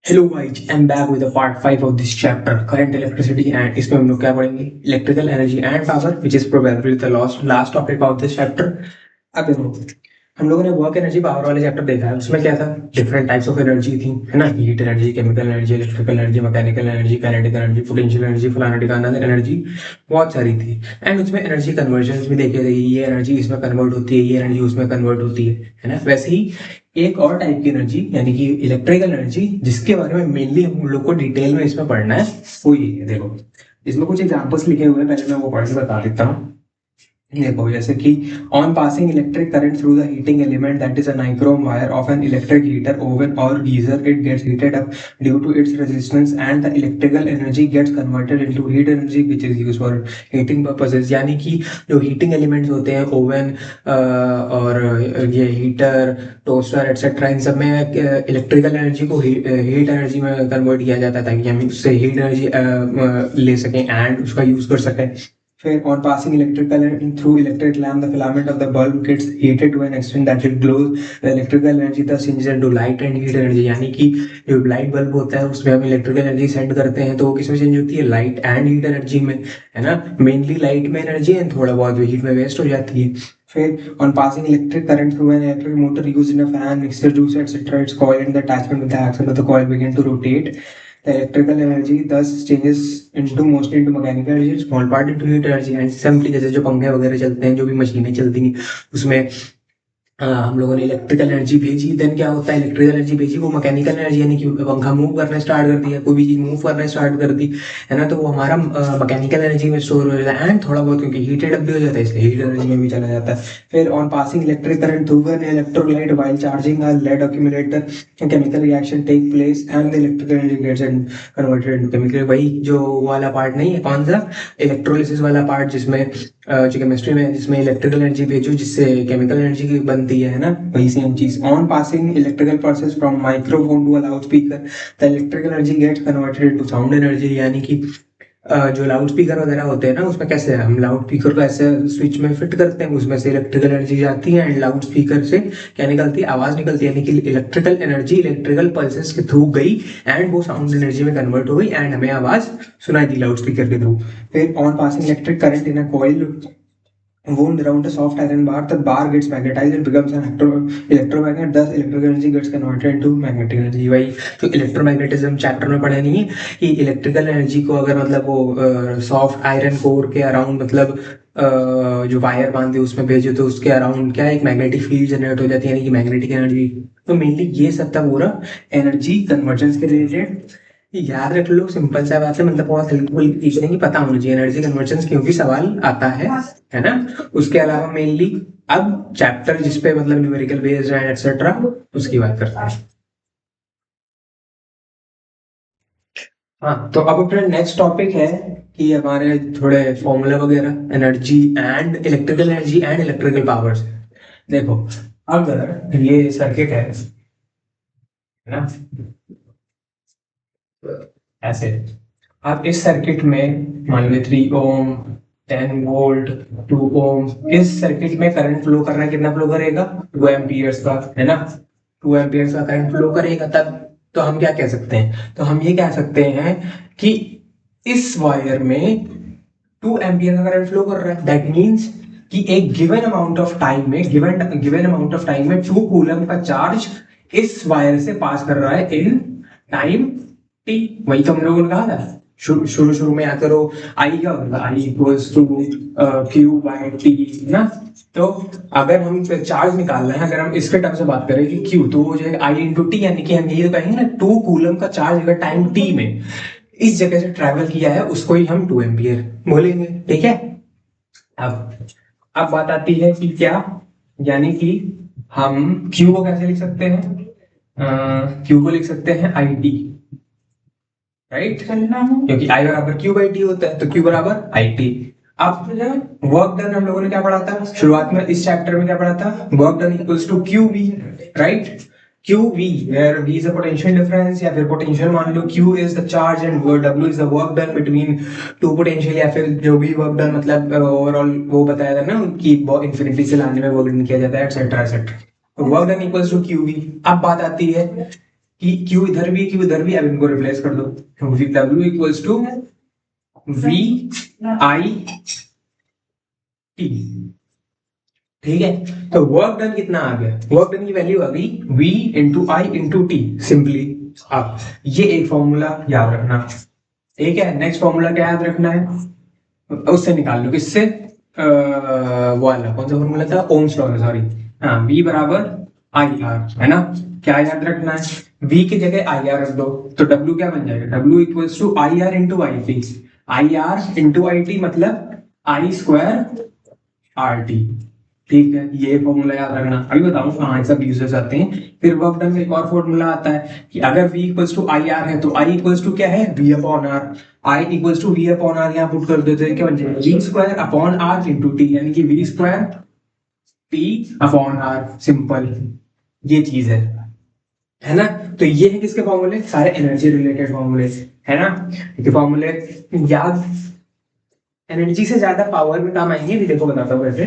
Hello guys, I am back with part 5 of this chapter current electricity and इसमें हम लोग क्या पढ़ेंगे electrical energy and power which is probably the last topic of this chapter. अब देखो, हम लोगों ने वर्क एनर्जी पावर वाले चैप्टर देखा है। उसमें क्या था, डिफरेंट टाइप्स ऑफ एनर्जी थी, है ना। Heat energy, chemical energy, electrical energy, mechanical energy, kinetic energy, potential energy, फलाना ढिकाना एनर्जी, बहुत सारी थी। एंड उसमें एनर्जी कन्वर्जन भी देखे थे, ये एनर्जी इसमें कन्वर्ट होती है, ये एनर्जी उसमें कन्वर्ट होती है ना। वैसे ही एक और टाइप की एनर्जी यानी कि इलेक्ट्रिकल एनर्जी, जिसके बारे में मेनली हम लोग को डिटेल में इसमें पढ़ना है, वो ये है। देखो, इसमें कुछ एग्जांपल्स लिखे हुए हैं, पहले मैं वो पढ़ के बता देता हूँ। देखो, जैसे कि on passing electric current through the heating element that is a nichrome wire of an electric heater oven और geyser, it gets heated up due to its resistance and the electrical energy gets converted into heat energy which is used for heating purposes. यानी कि जो heating elements होते हैं, oven और ये heater, toaster etcetera, इन सब में इलेक्ट्रिकल एनर्जी को हीट एनर्जी में कन्वर्ट किया जाता है ताकि हम उससे हीट एनर्जी ले सकें एंड उसका यूज कर सकें। फिर on passing electric current through electric lamp, the filament of the bulb gets heated to an extent that it glows. The electrical energy thus changes into light and heat energy। यानी कि जो light bulb होता है उसमें हम electrical energy send करते हैं, तो वो किसमें चेंज होती है, लाइट एंड हीट एनर्जी में, है ना। मेनली लाइट में एनर्जी है, थोड़ा बहुत हीट में वेस्ट हो जाती है। फिर on passing electric current through an electric motor used in a fan, mixer, juicer, etc., its coil and the attachment with the axle of the coil begin to rotate. The electrical energy thus changes into mostly into mechanical energy, small part into heat energy। and simply जैसे जो पंखे वगैरह चलते हैं, जो भी मशीनें चलती हैं, उसमें हम लोगों ने इलेक्ट्रिकल एनर्जी भेजी, देन क्या होता है, इलेक्ट्रिकल एनर्जी भेजी, वो मैकेनिकल एनर्जी यानी कि पंखा मूव करना स्टार्ट कर दिया, कोई भी चीज मूव करना स्टार्ट कर दी, है ना, तो वो हमारा मैकेनिकल एनर्जी में स्टोर हो जाता है। एंड थोड़ा बहुत क्योंकि हीटेड अप भी हो जाता है, इसलिए हीट एनर्जी में भी चला जाता है। फिर on passing electric current through an electrolyte while charging a lead accumulator, chemical reaction take place and the electrical energy gets converted into chemical. वही जो वाला पार्ट नहीं है, कौन सा, इलेक्ट्रोलिसिस वाला पार्ट, जिसमें जो केमिस्ट्री में, जिसमें इलेक्ट्रिकल एनर्जी भेजो जिससे केमिकल एनर्जी की बनती है ना, वही सेम चीज। On passing electrical process from microphone to a loud speaker, the electrical energy gets converted into sound energy. यानी कि जो लाउड स्पीकर वगैरह होते हैं ना, उसमें कैसे हम लाउड स्पीकर को ऐसे स्विच में फिट करते हैं, उसमें से इलेक्ट्रिकल एनर्जी जाती है एंड लाउड स्पीकर से क्या निकलती है, आवाज निकलती है। यानी कि इलेक्ट्रिकल एनर्जी इलेक्ट्रिकल पल्सेस के थ्रू गई एंड वो साउंड एनर्जी में कन्वर्ट हो गई एंड हमें आवाज सुनाई दी लाउड स्पीकर के थ्रू। फिर on passing electric current in a coil wound around a soft iron bar, the bar gets magnetized and becomes an electromagnet, thus electrical energy gets converted into magnetic energy। वही जो electromagnetism chapter में पढ़े नहीं है कि electrical energy को अगर मतलब वो सॉफ्ट आयरन कोर के अराउंड मतलब जो वायर बांधे उसमें भेजे तो उसके अराउंड क्या एक मैग्नेटिक फील्ड जनरेट हो जाती है, यानी कि मैग्नेटिक एनर्जी। तो मेनली ये सब था पूरा एनर्जी कन्वर्जेंस के रिलेटेड। याद रख लो, सिंपल सा बात है, मतलब बहुत हेल्पफुल चीज नहीं, पता होना चाहिए एनर्जी कन्वर्जेंस क्योंकि सवाल आता है ना। उसके अलावा मेनली अब चैप्टर जिसपे मतलब न्यूमेरिकल बेस्ड है एटसेट्रा, उसकी बात करते हैं। हाँ, तो अब अपना नेक्स्ट टॉपिक है कि हमारे थोड़े फॉर्मूला वगैरह energy and electrical energy and electrical powers. देखो, अगर ये सर्किट है ना, ऐसे आप इस सर्किट में मान लो 3 ओम, 10 वोल्ट, 2 ओम, इस सर्किट में करंट फ्लो कर रहा है, कितना फ्लो करेगा, 2 एम्पियर्स का, है ना। 2 एम्पियर्स का करंट फ्लो करेगा तब तो हम क्या कह सकते हैं, तो हम ये कह सकते हैं कि इस वायर में 2 एम्पियर का करंट फ्लो कर रहा है। दैट मींस कि एक गिवन अमाउंट ऑफ टाइम में, गिवन अमाउंट ऑफ टाइम में 2 कूलम का चार्ज इस वायर से पास कर रहा है इन टाइम टी। वही तो हम लोगों ने कहा था शुरू में, या करो आई क्या होगा, I equals to Q by T ना। तो अगर हम चार्ज निकालना है, अगर हम इसके टर्म से बात करें कि क्यू, तो हो जाएगा आई इंटू टी, यानी कि हम ये तो कहेंगे ना 2 कूलम का चार्ज अगर टाइम टी में इस जगह से ट्रेवल किया है उसको ही हम 2 एम्पियर बोलेंगे, ठीक है। अब बात आती है कि क्या, यानी कि हम क्यू को कैसे लिख सकते हैं, क्यू को लिख सकते हैं आई टी, राइट, क्योंकि आई बराबर क्यू बाई टी होता है, तो क्यू बराबर आई टी। अब वर्क डन हम लोगों ने क्या पढ़ा था शुरुआत में, इस चैप्टर में क्या पढ़ा था, work done equals to Q V, right. Q V, where V is the potential difference, या फिर पोटेंशियल मान लो, Q is the charge and W is the work done between 2 potential, या फिर जो भी वर्क डन मतलब ओवरऑल वो बताया था ना कि इंफिनिटी से लाने में वर्क डन किया जाता है etcetera etcetera. Work done equals to Q V. अब बात आती है कि क्यू इधर भी क्यू इधर भी, अब इनको रिप्लेस कर दो, W equals to V I T. ठीक है, तो वर्क डन कितना आ गया, वर्क डन की वैल्यू आ गई V into I into T simply. अब ये एक फॉर्मूला याद रखना, ठीक है। नेक्स्ट फॉर्मूला क्या याद रखना है, उससे निकाल लो, किससे, वो वाला कौन सा फॉर्मूला था, ओम्स लॉ, सॉरी, हाँ, V बराबर आई आर, है ना। क्या याद रखना है, V की जगह आई आर रख दो, तो W क्या बन जाएगा, W equals to I R into I T. I R into I T मतलब आई स्क्वायर आर टी। ठीक है, ये फॉर्मूला याद रखना, अभी बताऊं कहाँ सब यूजेस आते हैं। फिर वर्क डन में एक और फॉर्मूला आता है कि अगर V equals to I R है तो I इक्वल्स टू क्या है, V upon R. I equals to V upon R यहाँ पुट कर देते हैं, क्या बन जाएगा, V square upon R into T, यानी कि V square T upon R, simple, ये चीज है ना। तो ये है किसके फॉर्मूले, सारे एनर्जी रिलेटेड फॉर्मूले, है ना। ये फॉर्मूले याद, एनर्जी से ज्यादा पावर में काम आएंगे, भी देखो बताता हूँ वैसे,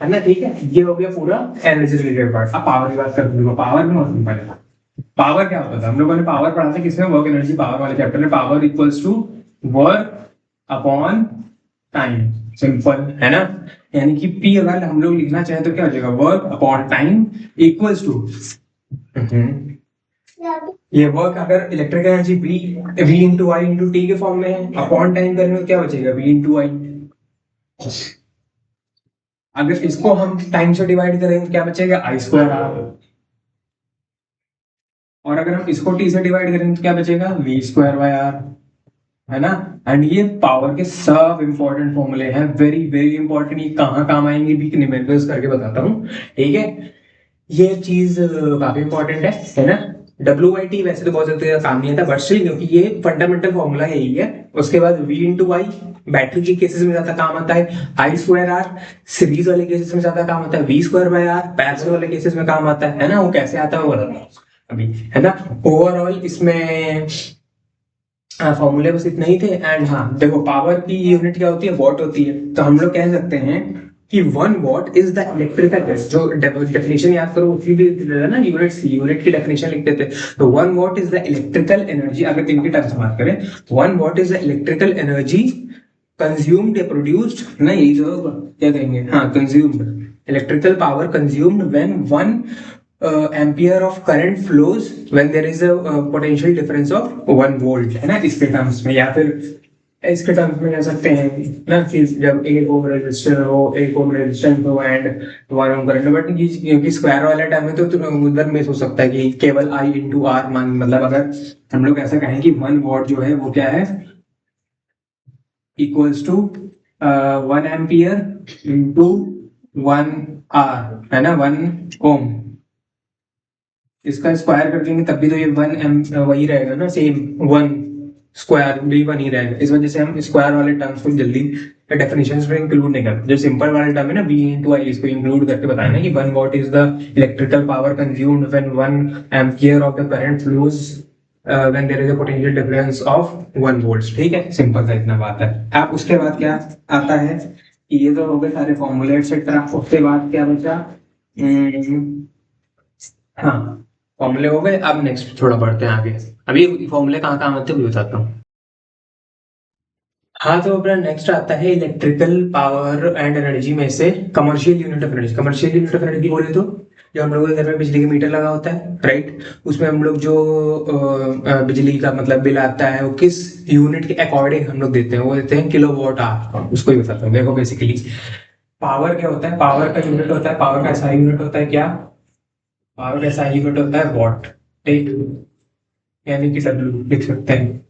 है ना। ठीक है, ये हो गया पूरा एनर्जी रिलेटेड पार्ट। अब पावर की बात करते हैं, पावर में बहुत सिंपल है। पावर क्या होता था, हम लोगों ने पावर पढ़ा था किसमें, वर्क एनर्जी पावर वाले चैप्टर में। Power equals to work upon time, simple, है ना। यानी कि P अगर हम लोग लिखना चाहे तो क्या हो जाएगा, work upon time equals to, ये वर्क अगर electric energy V into I into T के फॉर्म में है, अपॉन टाइम करेंगे तो क्या बचेगा, V इंटू आई। अगर इसको हम टाइम से डिवाइड करेंगे क्या बचेगा, आई स्क्वायर आर। और अगर हम इसको टी से डिवाइड करेंगे तो क्या बचेगा, वी स्क्वायर बाय आर, है ना। एंड ये पावर के सब इंपॉर्टेंट फॉर्मूले हैं, वेरी वेरी इंपॉर्टेंट। ये कहाँ काम आएंगे भी निमेरिकल्स करके बताता हूँ, ठीक है। ये चीज काफी इंपॉर्टेंट है ना। WIT वैसे तो बहुत ज्यादा काम नहीं आता, बट स्टिल क्योंकि ये फंडामेंटल फॉर्मूला यही है। उसके बाद V इंटू आई बैटरी के केसेस में ज्यादा काम आता है, आई स्क्वायर आर सीरीज वाले केसेस में ज्यादा काम आता है, V square by R parallel वाले केसेस में काम आता है ना। वो कैसे आता है वो बताता हूँ अभी, है ना। ओवरऑल इसमें फॉर्मूले बस इतने ही थे। एंड हाँ देखो, पावर की यूनिट क्या होती है, वॉट होती है। तो हम लोग कह सकते हैं कि 1 वॉट इज द इलेक्ट्रिकल, जो डेफिनेशन याद करो उसी भी ना, यूनिट की डेफिनेशन लिखते थे। तो 1 watt is the electrical energy, अगर इनकी टर्म्स में बात करें, 1 watt is the electrical energy consumed या प्रोड्यूस्ड ना, यही जो क्या कहेंगे, हाँ, consumed, electrical power consumed when 1 ampere of current flows when there is a potential difference of 1 volt, है ना, इसके टर्म्स में। या फिर इसके टर्म्स में कह सकते हैं ना कि जब एक ओम रेजिस्टर हो, एक ओम रेजिस्टेंस हो एंड 1 ओम करंट। बट क्योंकि स्क्वायर वाला टर्म है तो उधर मिस हो सकता है कि केवल आई इंटू आर मान, मतलब अगर हम लोग ऐसा कहें कि 1 वॉट जो है वो क्या है, equals to 1 ampere into 1 R, है ना, 1 ओम। इसका स्क्वायर कर देंगे तब भी तो ये 1 एम वही रहेगा ना, सेम 1 स्क्वायर भी 1 ही रहेगा। इस वजह से हम स्क्वायर वाले टर्म्स को जल्दी डेफिनेशंस में इंक्लूड नहीं करते। जो सिंपल वाला टर्म है ना, V इंटू आई, इसको इंक्लूड करके बताया ना कि 1 watt is the electrical power consumed when 1 ampere of the current flows when there is a potential difference of 1 volt. ठीक है, सिंपल सा इतना बात है। अब उसके बाद क्या आता है कि ये तो हो गए सारे फॉर्मूले एक्सेट्रा। उसके बाद क्या बचा, हाँ, फॉर्मूले हो गए। अब नेक्स्ट थोड़ा बढ़ते हैं आगे, अभी फॉर्मूले कहाँ कहाँ आते हैं भी बताता हूँ। हाँ, तो अपना नेक्स्ट आता है इलेक्ट्रिकल पावर एंड एनर्जी में से commercial unit of energy. Commercial unit of energy बोले तो जो हम लोगों के घर में बिजली का मीटर लगा होता है, राइट, उसमें हम लोग जो बिजली का मतलब बिल आता है वो किस यूनिट के अकॉर्डिंग हम लोग देते हैं, वो देते हैं किलोवाट आवर। उसको ही बताता हूँ। देखो बेसिकली पावर क्या होता है, पावर का यूनिट होता है, पावर का ऐसा यूनिट होता है क्या, पावर का ऐसा यूनिट होता है वॉट, ठीक, यानी कि W लिख सकते हैं।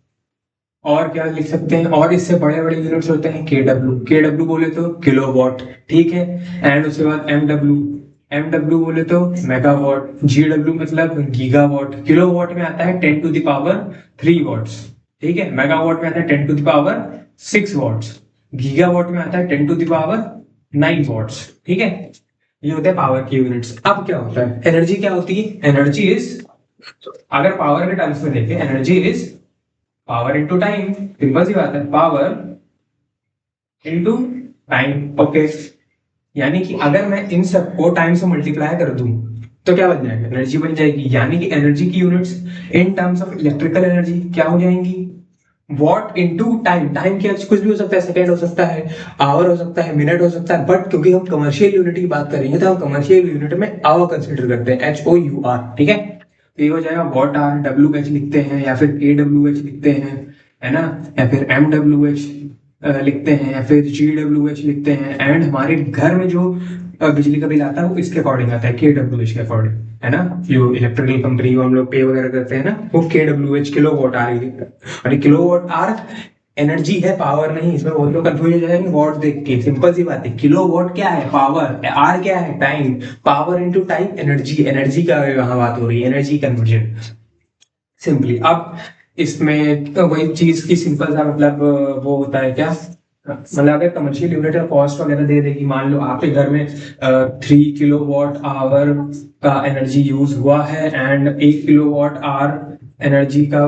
और क्या लिख सकते हैं, और इससे बड़े बड़े यूनिट्स होते हैं KW, KW बोले तो किलोवाट, ठीक है। एंड उसके बाद MW, MW बोले तो मेगावाट, GW मतलब गीगावाट। किलोवाट में आता है 10 टू द पावर 3 वॉट्स, ठीक है। मेगावाट में आता है 10 to the power 6 watts, gigawatt में आता है 10 टू द पावर 9 वॉट्स, ठीक है। ये होते हैं पावर की यूनिट्स। अब क्या होता है, एनर्जी क्या होती है, एनर्जी इज, अगर पावर के टर्म्स में देखें, energy is power into time, simple सी बात है, पावर इंटू टाइम, ओके। यानी कि अगर मैं इन सबको टाइम से मल्टीप्लाई कर दूं तो क्या बन जाएगा, एनर्जी बन जाएगी। यानी कि एनर्जी की units in terms of electrical energy क्या हो जाएंगी, वॉट इनटू टाइम। टाइम क्या कुछ भी हो सकता है, सेकंड हो सकता है, आवर हो सकता है, मिनट हो सकता है, बट क्योंकि हम कमर्शियल यूनिट की बात करेंगे तो हम कमर्शियल यूनिट में आवर कंसिडर करते हैं, HOUR, ठीक है। तो ये हो जाएगा वॉट आर, WH लिखते हैं या फिर KWH लिखते हैं, है ना, या फिर MWH लिखते हैं या फिर GWH लिखते हैं। एंड हमारे घर में जो बिजली का बिल आता है वो इसके अकॉर्डिंग आता है, KWH के अकॉर्डिंग, है ना। जो इलेक्ट्रिकल कंपनी को हम लोग पे वगैरह करते हैं ना, वो KWH, किलो वॉट आर, और किलो वॉट आर एनर्जी है, पावर नहीं। इसमें बहुत लोग कंफ्यूज हो जाएंगे वॉट देख के। सिंपल सी बात है, किलो वॉट क्या है, पावर, आर क्या है, time, power into time, energy, energy का यहाँ बात हो रही है, एनर्जी कन्वर्जन सिंपली। अब इसमें तो वही चीज की सिंपल सा मतलब वो होता है क्या, मतलब अगर कमर्शियल यूनिट का कॉस्ट वगैरह दे देगी, मान लो आपके घर में 3 kWh का एनर्जी यूज हुआ है एंड 1 kWh एनर्जी का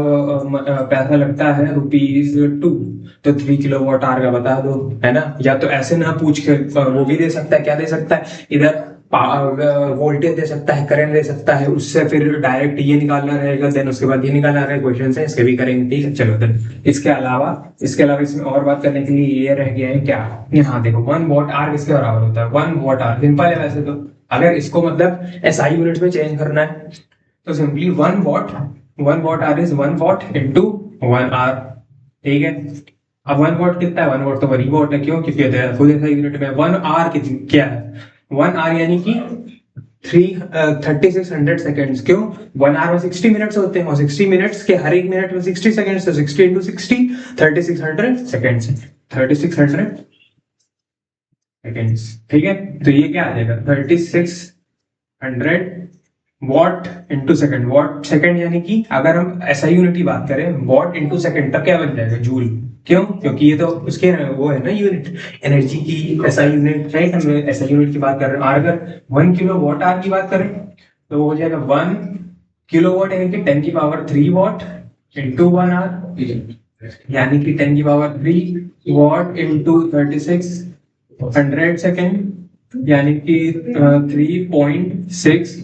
पैसा लगता है ₹2, तो 3 kWh का बता दो, है ना। या तो ऐसे ना पूछ के वो भी दे सकता है, क्या दे सकता है, इधर वोल्टेज दे सकता है, करंट दे सकता है, उससे फिर डायरेक्ट ये निकालना रहेगा, देन उसके बाद ये निकालना रहेगा। क्वेश्चन है इसके भी करेंगे, ठीक है, चलो देन। इसके अलावा इसमें और बात करने के लिए ये रह गया है क्या, यहाँ देखो 1 Wh किसके बराबर होता है, 1 Wh सिंपल है वैसे तो। अगर इसको मतलब SI यूनिट में चेंज करना है तो simply 1 Wh is 1 Watt into 1 hour, ठीक है। अब 1 Watt कितना है, 1 Watt तो 1 Watt है, क्यों, क्योंकि खुद SI यूनिट में 1 hour क्या है, 1 hour यानी कि 3600 सेकेंड्स, क्यों, 1 hour में 60 मिनट्स होते हैं और 60 मिनट्स के हर एक मिनट में 60 सेकेंड्स, तो 60 इंटू 60 3600 सेकेंड्स, 3600 सेकेंड्स, ठीक है। तो ये क्या आ जाएगा, 3600 what into second, watt second यानी कि अगर हम SI यूनिट की बात करें, वॉट इंटू सेकेंड, तब क्या बन जाएगा, जूल, क्यों, क्योंकि ये तो उसके वो है ना यूनिट, एनर्जी की SI यूनिट, राइट। हम SI यूनिट की बात कर रहे हैं। और अगर 1 kWh की बात करें तो वो हो जाएगा 1 kW यानी कि 10⁻³ इंटू 1 hour, यानी कि 10⁻³ वॉट इंटू 3600 सेकेंड, यानी कि 3.6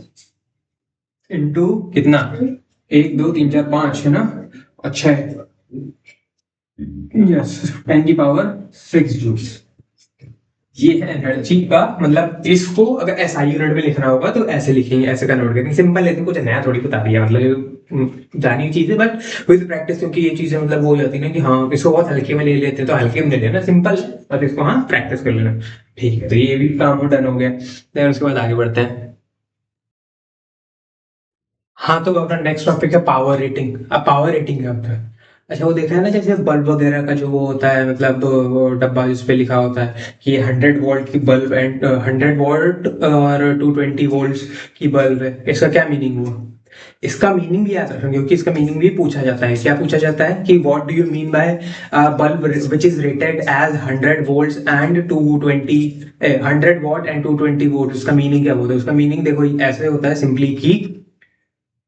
इंटू कितना, 1 2 3 4 5, है ना, अच्छा है, यस, 10⁻6 जूल्स। ये है एनर्जी का मतलब। इसको अगर SI यूनिट में लिखना होगा तो ऐसे लिखेंगे, ऐसे कन्वर्ट करेंगे, सिंपल, लेकिन कुछ नया थोड़ी बता दिया, मतलब जानी हुई चीजें, बट विद प्रैक्टिस, क्योंकि ये चीजें मतलब वो हो जाती है ना कि हाँ इसको बहुत हल्के में ले लेते हैं, तो हल्के में ले लेना सिंपल, बस इसको हाँ प्रैक्टिस कर लेना, ठीक है। तो ये भी काम डन हो गया, देन उसके बाद आगे बढ़ते हैं। हाँ, तो अपना नेक्स्ट टॉपिक है पावर रेटिंग। अब पावर रेटिंग क्या होता है, अच्छा वो देखा है ना, जैसे बल्ब वगैरह का जो वो होता है, मतलब वो डब्बा जिस पे लिखा होता है कि 100 वोल्ट की बल्ब एंड 100 वोल्ट और 220 वोल्ट की बल्ब है, इसका क्या मीनिंग हुआ। इसका मीनिंग भी याद रखेंगे, क्योंकि इसका मीनिंग भी पूछा जाता है। क्या पूछा जाता है कि what do you mean by bulb which is rated as 100 volt and 220, 100 watt and 220 volt, उसका मीनिंग क्या होता है। उसका मीनिंग देखो ऐसे होता है सिंपली कि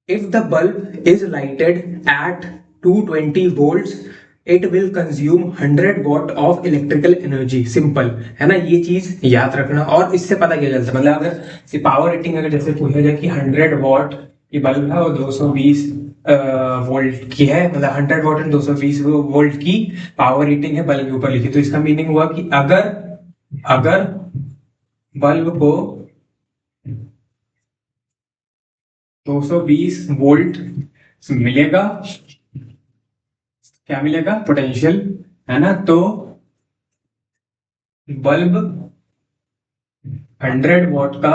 if the bulb is lighted at 220 volts, it will consume 100 watt of electrical energy, simple है ना। ये चीज याद रखना, और इससे पता क्या चलता है, मतलब अगर पावर रेटिंग अगर जैसे पूछा जाए कि 100 वाट की बल्ब है और 220 वोल्ट की है, मतलब 100 वाट एंड 220 वोल्ट की पावर रेटिंग है बल्ब के ऊपर लिखी, तो इसका मीनिंग हुआ कि अगर अगर बल्ब को 220 वोल्ट मिलेगा, क्या मिलेगा, पोटेंशियल, है ना, तो बल्ब 100 वाट का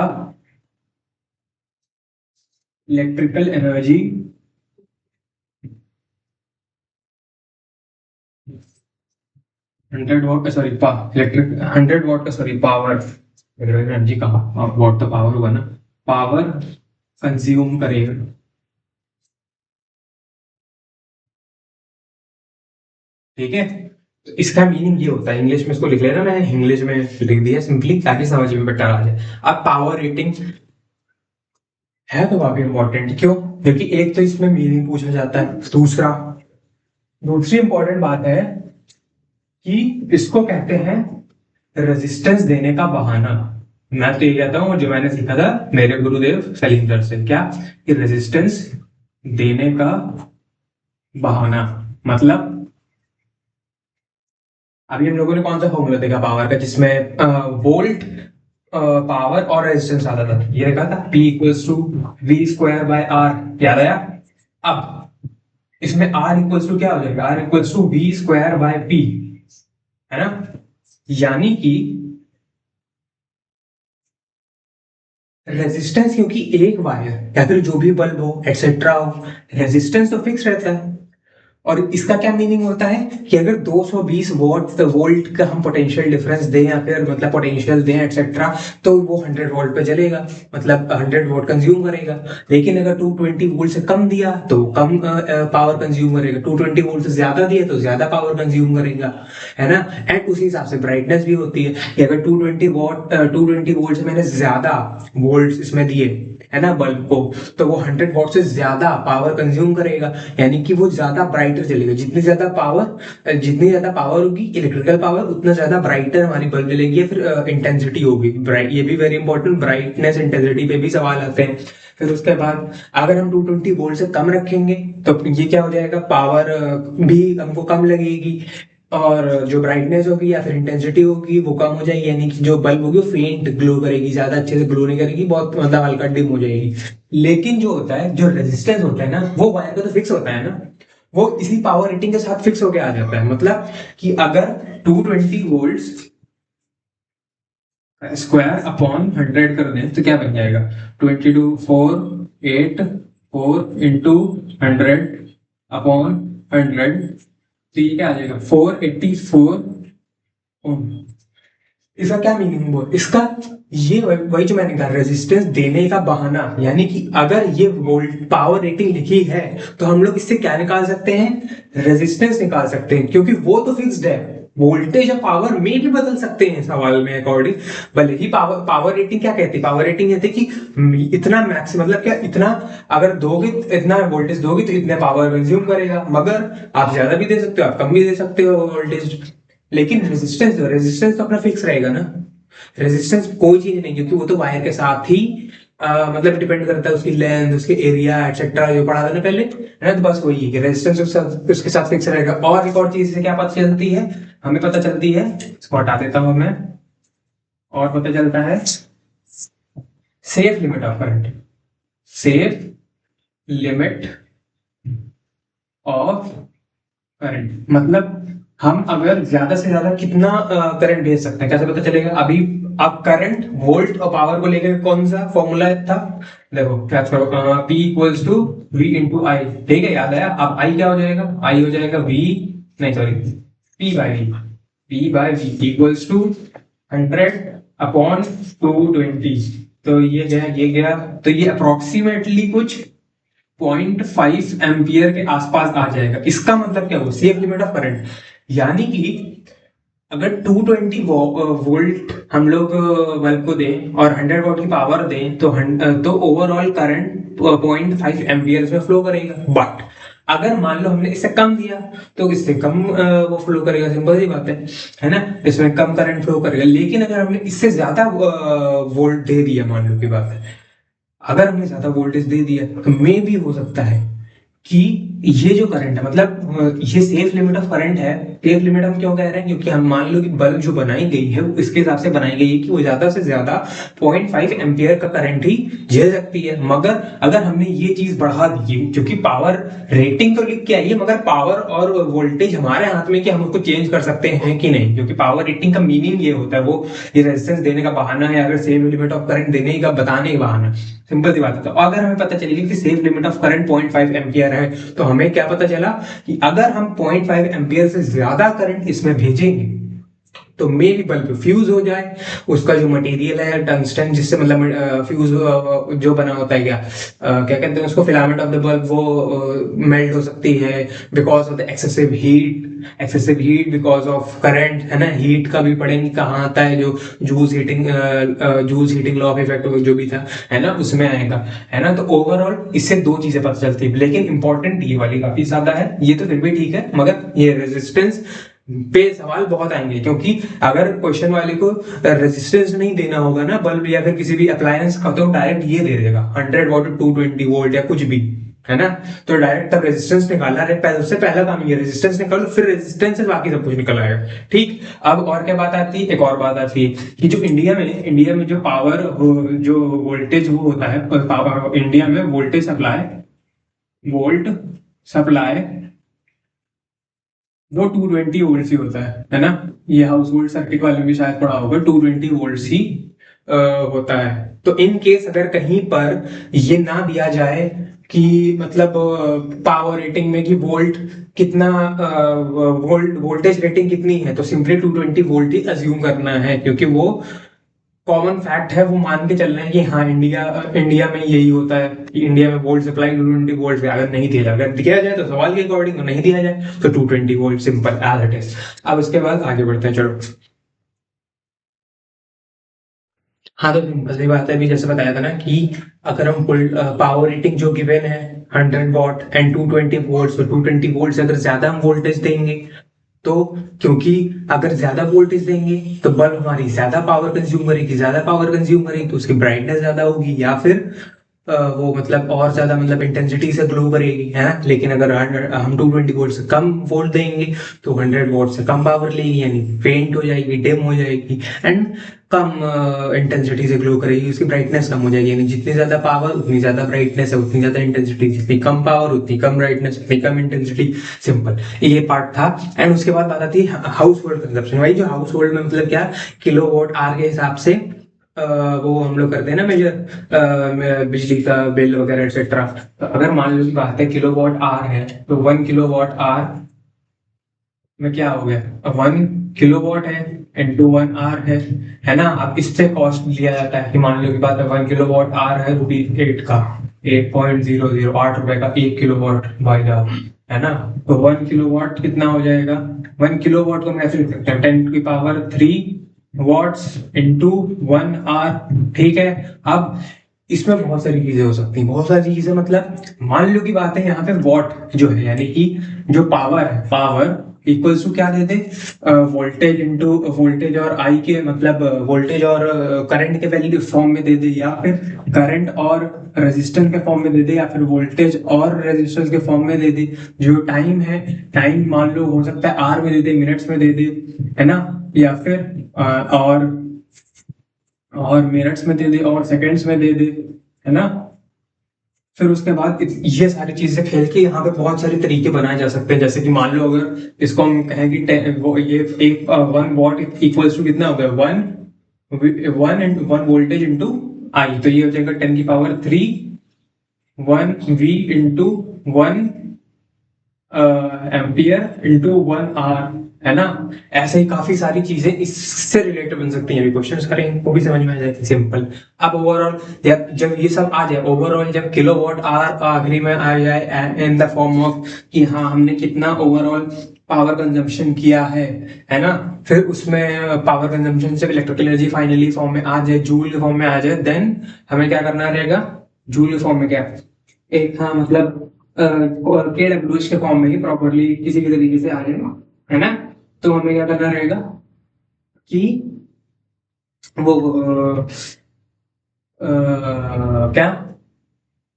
इलेक्ट्रिकल एनर्जी 100 वाट, सॉरी इलेक्ट्रिक 100 वाट का, सॉरी पावर, एनर्जी का वाट तो पावर होगा ना, पावर कंज्यूम करेगा, ठीक है। तो इसका मीनिंग ये होता है, इंग्लिश में इसको लिख लेना, मैंने इंग्लिश में लिख दिया सिंपली ताकि समझ में बेटर आ जाए। अब पावर रेटिंग है तो काफी इंपॉर्टेंट, क्यों, क्योंकि एक तो इसमें मीनिंग पूछा जाता है, दूसरी इंपॉर्टेंट बात है कि इसको कहते हैं रेजिस्टेंस देने का बहाना। मैं तो ये कहता हूँ जो मैंने सीखा था मेरे गुरुदेव सलीम सर से, क्या कि रेजिस्टेंस देने का बहाना। मतलब अभी हम लोगों ने कौन सा फॉर्मूला देखा पावर का, जिसमें वोल्ट पावर और रेजिस्टेंस आता था, ये देखा था P equals to V square by R, याद आया। अब इसमें R इक्वल्स टू क्या हो जाएगा, R equals to V square by P, है ना। यानी कि रेजिस्टेंस, क्योंकि एक वायर या फिर जो भी बल्ब हो एक्सेट्रा हो, रेजिस्टेंस तो फिक्स रहता है। और इसका क्या मीनिंग होता है कि अगर 220 वोल्ट का हम पोटेंशियल डिफरेंस दें या फिर मतलब पोटेंशियल दें एक्सेट्रा, तो वो 100 वोल्ट पे चलेगा, मतलब 100 वोल्ट कंज्यूम करेगा। लेकिन अगर 220 वोल्ट से कम दिया तो कम पावर कंज्यूम करेगा, 220 वोल्ट से ज्यादा दिया तो ज्यादा पावर कंज्यूम करेगा, है ना। एंड उसी हिसाब से ब्राइटनेस भी होती है कि अगर 220 वोल्ट से मैंने ज्यादा वोल्ट इसमें दिए, है ना, बल्ब को, तो वो 100 वॉट से ज्यादा पावर कंज्यूम करेगा, यानी कि वो ज्यादा ब्राइटर चलेगा। जितनी ज्यादा पावर होगी इलेक्ट्रिकल पावर, उतना ज्यादा ब्राइटर हमारी बल्ब जलेगी, या फिर इंटेंसिटी होगी। ये भी वेरी इंपॉर्टेंट, ब्राइटनेस इंटेंसिटी पे भी सवाल आते हैं। फिर उसके बाद अगर हम 220 वोल्ट से कम रखेंगे तो ये क्या हो जाएगा, पावर भी हमको कम लगेगी, और जो ब्राइटनेस होगी या फिर इंटेंसिटी होगी वो कम हो जाएगी, यानी कि जो बल्ब होगी वो फेंट ग्लो करेगी, ज्यादा अच्छे से ग्लो नहीं करेगी, बहुत मतलब हल्का डिम हो जाएगी। लेकिन जो होता है, जो रेजिस्टेंस होता है ना, वो वायर का तो फिक्स होता है ना, वो इसी पावर रेटिंग के साथ फिक्स होके आ जाता है। मतलब कि अगर 220 वोल्ट स्क्वायर अपॉन 100 कर दें तो क्या बन जाएगा, 22,484 इंटू 100 अपॉन 100, तो ये क्या आ जाएगा 484 ओम। इसका क्या मीनिंग हुआ इसका, ये वही जो मैंने कहा, रेजिस्टेंस देने का बहाना। यानी कि अगर ये वोल्ट पावर रेटिंग लिखी है तो हम लोग इससे क्या निकाल सकते हैं, रेजिस्टेंस निकाल सकते हैं, क्योंकि वो तो फिक्स्ड है। वोल्टेज और पावर में भी बदल सकते हैं सवाल में अकॉर्डिंग। भले ही पावर रेटिंग क्या कहती है, पावर रेटिंग कहती है कि इतना मैक्स, मतलब क्या, इतना अगर दोगे, इतना वोल्टेज दोगे तो इतने पावर कंज्यूम करेगा, मगर आप ज्यादा भी दे सकते हो, आप कम भी दे सकते हो वोल्टेज। लेकिन रेजिस्टेंस तो अपना फिक्स रहेगा ना। रेजिस्टेंस कोई चीज नहीं, क्योंकि वो तो वायर के साथ ही मतलब डिपेंड करता है, उसकी लेंथ, उसके एरिया एक्सेट्रा, जो पढ़ा था ना पहले, है ना। तो बस वही है कि रेजिस्टेंस उसके साथ फिक्स रहेगा। और एक और चीज से क्या पता चलती है, हमें पता चलती है, इसको हटा देता हूं मैं, और पता चलता है safe limit of current, safe limit of current. मतलब हम अगर ज्यादा से ज्यादा कितना करंट भेज सकते हैं, कैसे पता चलेगा। अभी अब करंट, वोल्ट और पावर को लेकर कौन सा फॉर्मूला था, देखो क्या करो, P equals to V into I, ठीक है, याद आया। अब I क्या हो जाएगा, I हो जाएगा V, नहीं sorry, P by V, P by V equals to 100 upon 220। तो ये गया, तो ये अप्रोक्सीमेटली कुछ 0.5 एम्पियर के आसपास आ जाएगा। इसका मतलब क्या हुआ, सेफ लिमिट ऑफ करंट। यानी कि अगर 220 वोल्ट हम लोग बल्ब को दें और 100 वॉट की पावर दें तो ओवरऑल करंट 0.5 एम्पियर में फ्लो करेगा। बट अगर मान लो हमने इससे कम दिया तो इससे कम वो फ्लो करेगा, सिंपल सी बात है ना। इसमें कम करंट फ्लो करेगा। लेकिन अगर हमने इससे ज्यादा वोल्ट दे दिया, मान लो की बात है, अगर हमने ज्यादा वोल्टेज दे दिया तो मे भी हो सकता है कि ये जो करंट है, मतलब ये सेफ लिमिट ऑफ करंट है। सेफ लिमिट हम क्यों कह रहे हैं, क्योंकि हम मान लो कि बल्ब जो बनाई गई है वो इसके हिसाब से बनाई गई है कि वो ज्यादा से ज्यादा 0.5 एम्पियर का करंट ही झेल सकती है। मगर अगर हमने ये चीज बढ़ा दी, क्योंकि पावर रेटिंग तो लिख के आई है, मगर पावर और वोल्टेज हमारे हाथ में कि हम उसको चेंज कर सकते हैं कि नहीं, क्योंकि पावर रेटिंग का मीनिंग ये होता है, वो ये रेजिस्टेंस देने का बहाना है, अगर सेफ लिमिट ऑफ करंट देने का बताने का बहाना, सिंपल सी बात है। तो अगर हमें पता चलेगी कि safe limit of current 0.5 ampere है, तो हमें क्या पता चला कि अगर हम 0.5 एम्पियर से ज्यादा करंट इसमें भेजेंगे तो मे भी बल्ब फ्यूज हो जाए। उसका जो मटेरियल है टंगस्टन, जिससे मतलब फ्यूज जो बना होता है, क्या कहते हैं उसको, फिलामेंट ऑफ द बल्ब, वो मेल्ट हो सकती है because of the excessive heat because of current, है ना। हीट का भी पढ़ेंगे कहाँ आता है, जो Joule's heating law of effect जो भी था, है ना, उसमें आएगा, है ना। तो ओवरऑल इससे दो चीजें पता चलती है, लेकिन इंपॉर्टेंट ये वाली काफी ज्यादा है, ये तो फिर भी ठीक है, मगर ये रेजिस्टेंस पे सवाल बहुत आएंगे, क्योंकि अगर क्वेश्चन वाले को रेजिस्टेंस नहीं देना होगा ना बल्ब या फिर किसी भी अप्लायंस का, तो डायरेक्ट ये दे देगा 100 वॉट 220 वोल्ट या कुछ भी, है ना। तो डायरेक्ट तब रेजिस्टेंस निकालना रहे, पहले उससे पहला काम ये रेजिस्टेंस निकालो, फिर रेजिस्टेंस से बाकी सब कुछ निकल आएगा। ठीक, अब और क्या बात आती है, एक और बात आती है कि जो इंडिया में जो पावर जो वोल्टेज वो होता है, इंडिया में वोल्ट सप्लाई वो 220 वोल्ट ही होता है ना। ये हाउस होल्ड सर्किट वाले भी शायद पढ़ा होगा, 220 वोल्ट ही होता है। तो इन केस अगर कहीं पर ये ना दिया जाए कि मतलब पावर रेटिंग में कि वोल्ट कितना, वोल्टेज रेटिंग कितनी है, तो सिंपली 220 वोल्ट ही अज्यूम करना है, क्योंकि वो कॉमन फैक्ट है, वो मान के चल रहे हैं कि हाँ इंडिया में यही होता है कि इंडिया में वोल्ट सप्लाई 220 वोल्ट पे, अगर नहीं दिया जाए, अगर दिया जाए तो सवाल के अकॉर्डिंग, नहीं दिया जाए तो 220 volt, simple as it is. अब उसके बाद आगे बढ़ते हैं, चलो। हाँ, तो सिंपल सी बात है, अभी जैसे बताया था ना कि अगर हम पावर रेटिंग जो गिवन है 100 वॉट एंड 220 वोल्ट, तो 220 वोल्ट से अगर ज्यादा हम वोल्टेज देंगे, तो क्योंकि अगर ज्यादा वोल्टेज देंगे तो बल्ब हमारी ज्यादा पावर कंज्यूम करेगी, तो उसकी ब्राइटनेस ज्यादा होगी, या फिर वो मतलब और ज्यादा मतलब इंटेंसिटी से ग्लो करेगी, है ना। लेकिन अगर हम 220 वोल्ट से कम वोल्ट देंगे तो 100 वोल्ट से कम पावर लेगी, यानी फेंट हो जाएगी, डिम हो जाएगी, एंड कम इंटेंसिटी से ग्लो करेगी, उसकी ब्राइटनेस कम हो जाएगी। यानी जितनी ज्यादा पावर उतनी ज्यादा ब्राइटनेस है, उतनी ज्यादा इंटेंसिटी, जितनी कम पावर उतनी कम ब्राइटनेस, उतनी कम इंटेंसिटी, सिंपल, ये पार्ट था। एंड उसके बाद बात आती है हाउस होल्ड कंजप्शन। भाई जो हाउस होल्ड में मतलब क्या, किलो वॉट आर के हिसाब से वो हम लोग करते हैं ना मेजर, बिजली का बिल वगैरह एक्सेट्रा। तो अगर मान लो की बात है किलो वॉट आर है, तो 1 किलो वॉट आर में क्या हो गया, 1 किलो वॉट है इंटू 1 आर है ना। अब इससे कॉस्ट लिया जाता है कि मान लो की बात है 1 किलो वॉट आर है ₹8 का, 8.00 8 रुपए का 1 किलो वॉट बाई द, है ना। तो 1 किलो वॉट कितना हो जाएगा, 1 किलो वॉट को हम ऐसे लिख सकते हैं 10 to the power 3 watts into 1 R. ठीक है, अब इसमें बहुत सारी चीजें हो सकती हैं, बहुत सारी चीजें, मतलब मान लो की बात है यहाँ पे वॉट जो है, यानी कि जो पावर है, पावर इक्वल्स टू क्या दे दे, वोल्टेज इंटू वोल्टेज और आई के मतलब वोल्टेज और करंट के वैल्यू फॉर्म में दे दे, या फिर करंट और रेजिस्टेंस के फॉर्म में दे दे, या फिर वोल्टेज और रेजिस्टेंस के फॉर्म में दे दे। जो टाइम है, टाइम मान लो हो सकता है आर में दे दे, मिनट्स में दे दे, है ना, या फिर और मिनट्स में दे दे और सेकंड्स में दे दे, है ना। फिर उसके बाद ये सारी चीजें खेल के यहाँ पे बहुत सारे तरीके बनाए जा सकते हैं, जैसे कि मान लो अगर इसको हम कहें कि ये एक 1 वॉट इक्वल्स टू कितना हो गया, वन वोल्टेज इंटू आई, तो ये हो जाएगा 10 की power 3 1 V into 1 ampere into 1 R, है ना। ऐसे ही काफी सारी चीजें इससे रिलेटेड बन सकती हैं, अभी क्वेश्चंस करेंगे वो भी समझ में आ जाएगी, सिंपल। अब ओवरऑल जब ये सब आ जाए, ओवरऑल जब किलो वॉट आर आखिरी में आ जाए इन द फॉर्म ऑफ कि हाँ हमने कितना ओवरऑल पावर कंजम्पशन किया है ना, फिर उसमें पावर कंजम्पशन से इलेक्ट्रिकल एनर्जी फाइनली फॉर्म में आ जाए, जूल के फॉर्म में आ जाए, देन हमें क्या करना रहेगा, जूल के फॉर्म में क्या, एक हाँ मतलब KWH के फॉर्म में ही प्रॉपरली किसी भी तरीके से आ जाएगा, है ना। तो हमें क्या करना रहेगा कि वो क्या,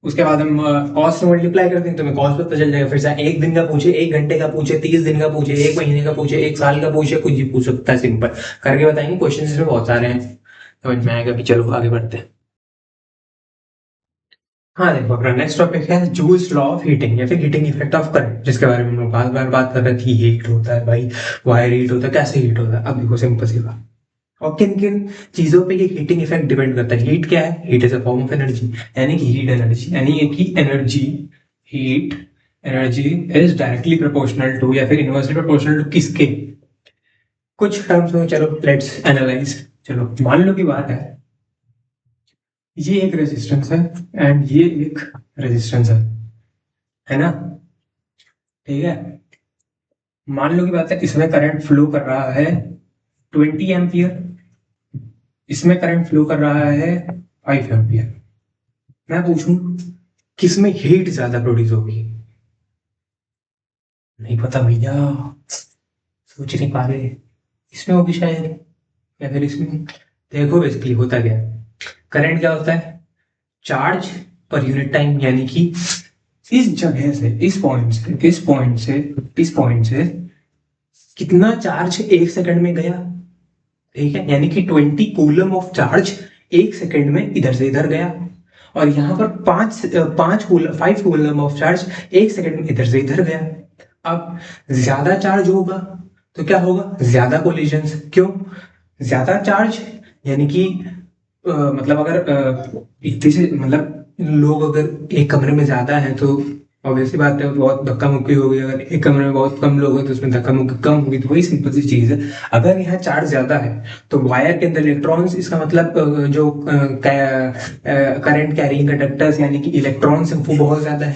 उसके बाद हम कॉस से मल्टीप्लाई कर देंगे, तो हमें कॉस पता चल जाएगा। फिर चाहे 1 दिन का पूछे, 1 घंटे का पूछे, 30 दिन का पूछे, 1 महीने का पूछे, 1 साल का पूछे, कुछ भी पूछ सकता है, सिंपल करके बताएंगे। क्वेश्चन इसमें बहुत सारे हैं, समझ में आएगा। चलो आगे बढ़ते हैं। हाँ देखो, अपना नेक्स्ट टॉपिक है जूल्स लॉ ऑफ हीटिंग, या फिर हीटिंग इफेक्ट ऑफ करंट, जिसके बारे में हम लोग बार बार बात कर रहे थे। हीट होता है भाई, वायर हीट होता है, कैसे हीट होता है। अब देखो सिंपल सी बात, और किन किन चीजों पे ये हीटिंग इफेक्ट डिपेंड करता है। हीट क्या है, heat is a form of energy, यानी कि हीट एनर्जी, यानी कि energy, heat energy is directly proportional to, या फिर इनवर्सली प्रोपोर्शनल टू किसके, कुछ टर्म्स में। चलो लेट्स एनालाइज। चलो मान लो की बात है, ये एक रेजिस्टेंस है एंड ये एक रेजिस्टेंस है ना, ठीक है। मान लो की बात है, इसमें करंट फ्लो कर रहा है 20 एम्पियर, इसमें करंट फ्लो कर रहा है 5 एम्पियर। मैं पूछूं किसमें हीट ज्यादा प्रोड्यूस होगी, नहीं पता भैया, सोच नहीं पा रहे इसमें होगी शायद, या फिर इसमें। देखो बेसिकली होता क्या है, करंट क्या होता है, चार्ज पर यूनिट टाइम, यानी कि इस जगह से इस पॉइंट से कितना चार्ज एक सेकंड में गया, ठीक है, यानी कि 20 कूलम ऑफ चार्ज एक सेकंड में इधर से इधर गया, और यहाँ पर 5 कूलम ऑफ चार्ज एक सेकंड में इधर से इधर गया। अब ज्यादा चार्ज होगा तो क्या होगा, ज्यादा कोलिजन्स। क्यों ज्यादा चार्ज, यानी कि मतलब अगर इतने से मतलब लोग अगर एक कमरे में ज्यादा हैं तो ऑब्वियसली बात है बहुत धक्का मुक्की होगी, अगर एक कमरे में बहुत कम लोग हैं तो उसमें धक्का मुक्की कम होगी। तो वही सिंपल सी चीज है, अगर यहाँ चार्ज ज्यादा है तो वायर के अंदर इलेक्ट्रॉन्स, इसका मतलब जो करंट कैरिंग कंडक्टर्स यानी कि इलेक्ट्रॉन्स वो बहुत ज्यादा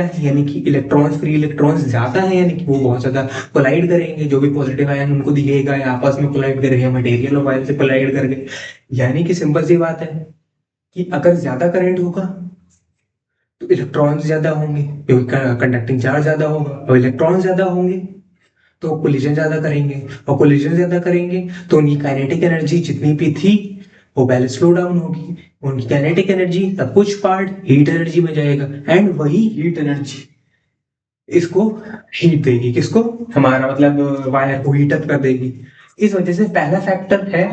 है, यानी कि इलेक्ट्रॉन्स, फ्री इलेक्ट्रॉन्स ज्यादा है, यानी कि वो बहुत ज्यादा कोलाइड करेंगे, जो भी पॉजिटिव आयन उनको दिखेगा या आपस में कोलाइड करेंगे, मटेरियल और वायर से कोलाइड करके। यानी कि सिंपल सी बात है कि अगर ज्यादा करंट होगा तो इलेक्ट्रॉन्स ज्यादा होंगे, क्योंकि कंडक्टिंग चार्ज ज्यादा होगा, और इलेक्ट्रॉन ज्यादा होंगे तो कोलिजन ज्यादा करेंगे, और कोलिजन ज्यादा करेंगे तो उनकी काइनेटिक एनर्जी जितनी भी थी वो पहले स्लो डाउन होगी, उनकी काइनेटिक एनर्जी का कुछ पार्ट हीट एनर्जी में जाएगा, एंड वही हीट एनर्जी इसको हीट देगी, किसको, हमारा मतलब वायर को हीट अप कर देगी। इस वजह से पहला फैक्टर है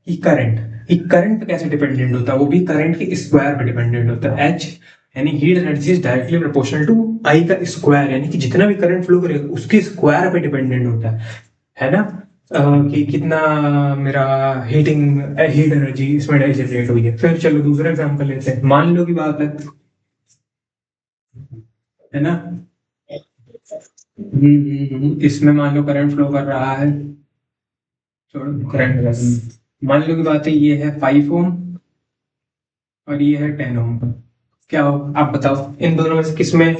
कि करंट पे कैसे डिपेंडेंट होता है, वो भी करंट के स्क्वायर पे डिपेंडेंट होता है। एच यानी heat energy is directly proportional to I का स्क्वायर, यानी कि जितना भी करंट फ्लो करेगा उसके स्क्वायर पे डिपेंडेंट होता है ना। कि कितना मेरा हीट एनर्जी इसमें जनरेट हुई है। फिर चलो दूसरा एग्जांपल लेते हैं, मान लो की बात है ना। इसमें मान लो करंट फ्लो कर रहा है, छोड़ो करंट, मान लो की बात है ये है 5 ओम और ये है 10 ओम। क्या हो आप बताओ, इन दोनों में से किसमें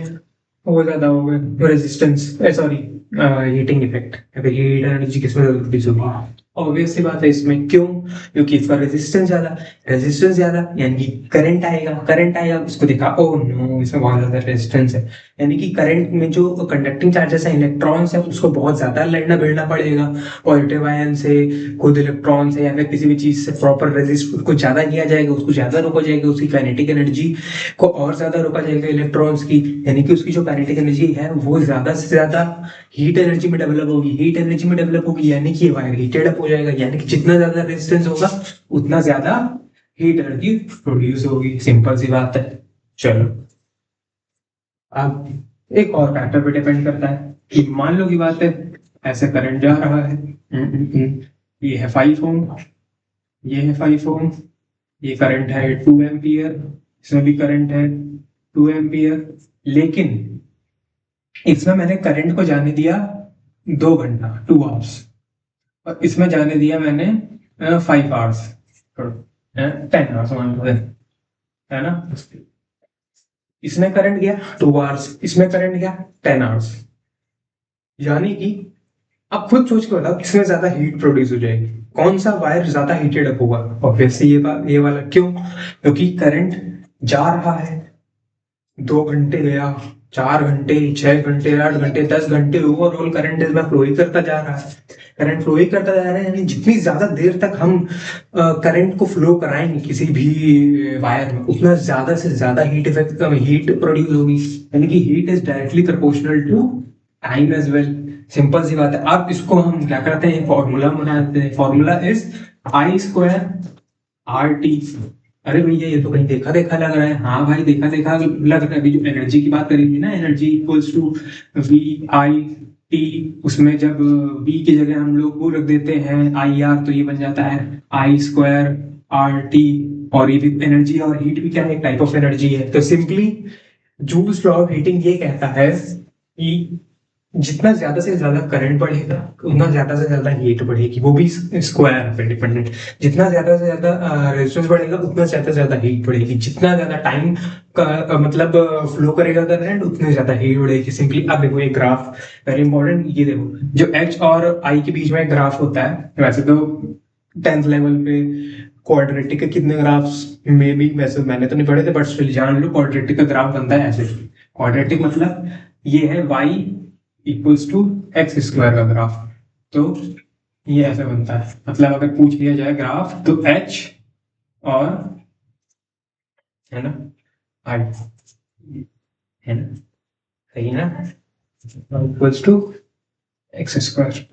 वो ज्यादा होगा रेजिस्टेंस, सॉरी हीटिंग इफेक्ट, या फिर हीट एनर्जी किसमें रिलीज होगी। ऑब्वियस सी बात है इसमें, क्यों, क्योंकि इसका रेजिस्टेंस ज्यादा यानी कि करंट आएगा उसको देखा, ओ नो इसमें बहुत ज्यादा रेजिस्टेंस है, यानी कि करंट में जो कंडक्टिंग चार्जेस है, इलेक्ट्रॉन्स है, उसको बहुत ज्यादा लड़ना भिड़ना पड़ेगा पॉजिटिव आयन से, खुद इलेक्ट्रॉन से, या फिर किसी भी चीज से प्रॉपर रेजिस्ट उसको ज्यादा किया जाएगा, उसको ज्यादा रोका जाएगा, उसकी काइनेटिक एनर्जी को और ज्यादा रोका जाएगा इलेक्ट्रॉन्स की, यानी कि उसकी जो काइनेटिक एनर्जी है वो ज्यादा से ज्यादा हीट एनर्जी में डेवलप होगी, यानी कि वायर हीटेड अप हो जाएगा, यानी कि जितना ज्यादा रेजिस्टेंस होगा उतना ज्यादा हीट एनर्जी प्रोड्यूस होगी, सिंपल सी बात है। चलो अब एक और फैक्टर पे डिपेंड करता है कि मान लो की बात है ऐसे करंट जा रहा है, ये है 5 ओम, ये है 5 ओम, ये करंट है 2 एम्पियर, इसमें भी करंट है 2 एम्पियर, लेकिन इसमें मैंने करंट को जाने दिया 2 घंटा 2 आवर्स, और इसमें जाने दिया मैंने 5 आवर्स, 10 आवर्स मान लो है ना। इसमें करंट गया 2 आवर्स, इसमें करंट गया 10 आवर्स, यानी कि अब खुद सोच के बताओ किसमें ज्यादा हीट प्रोड्यूस हो जाएगी, कौन सा वायर ज्यादा हीटेड अप होगा। ऑब्वियसली ये वाला, क्यों, क्योंकि करंट जा रहा है, 2 घंटे गया, 4 घंटे, 6 घंटे, 8 घंटे, 10 घंटे, ओवरऑल करंट इसमें फ्लो ही करता जा रहा है, यानी जितनी ज्यादा देर तक हम करंट को फ्लो कराएंगे किसी भी वायर में उतना ज्यादा से ज्यादा हीट प्रोड्यूस होगी, यानी कि heat is directly proportional to time as well. Simple सी बात है। अब इसको हम क्या करते हैं, फॉर्मूला बनाते हैं, formula is I square R T. अरे भैया ये तो कहीं देखा देखा लग रहा है। हाँ भाई देखा देखा लग रहा है, अभी जो एनर्जी की बात करी थी ना, energy equals to V I T, उसमें जब वी की जगह हम लोग वो रख देते हैं आई आर, तो ये बन जाता है आई स्क्वायर आर टी। और ये भी एनर्जी और हीट भी क्या है, एक टाइप ऑफ एनर्जी है। तो simply joules law of heating ये कहता है कि जितना ज्यादा से ज्यादा करंट बढ़ेगा उतना ज्यादा से ज्यादा हीट बढ़ेगी, वो भी स्क्वायर पे डिपेंडेंट। जितना ज्यादा से ज्यादा रेजिस्टेंस बढ़ेगा उतना ज्यादा से ज्यादा हीट बढ़ेगी, जितना ज्यादा टाइम का मतलब फ्लो करेगा करंट उतनी ज्यादा हीट बढ़ेगी। सिंपली अब देखो ये ग्राफ वेरी इंपॉर्टेंट, ये देखो जो एच और आई के बीच में ग्राफ होता है, वैसे तो 10th लेवल पे क्वाड्रेटिक के कितने ग्राफ्स में भी, वैसे मैंने तो नहीं पढ़े थे बट जान लो क्वाड्रेटिक का ग्राफ बनता है ऐसे। क्वाड्रेटिक मतलब ये है y equals to x square का ग्राफ। तो ये ऐसे बनता है, मतलब अगर पूछ लिया जाए ग्राफ तो एच और है ना आई, है ना, सही है ना, इक्वल्स टू एक्स स्क्वायर।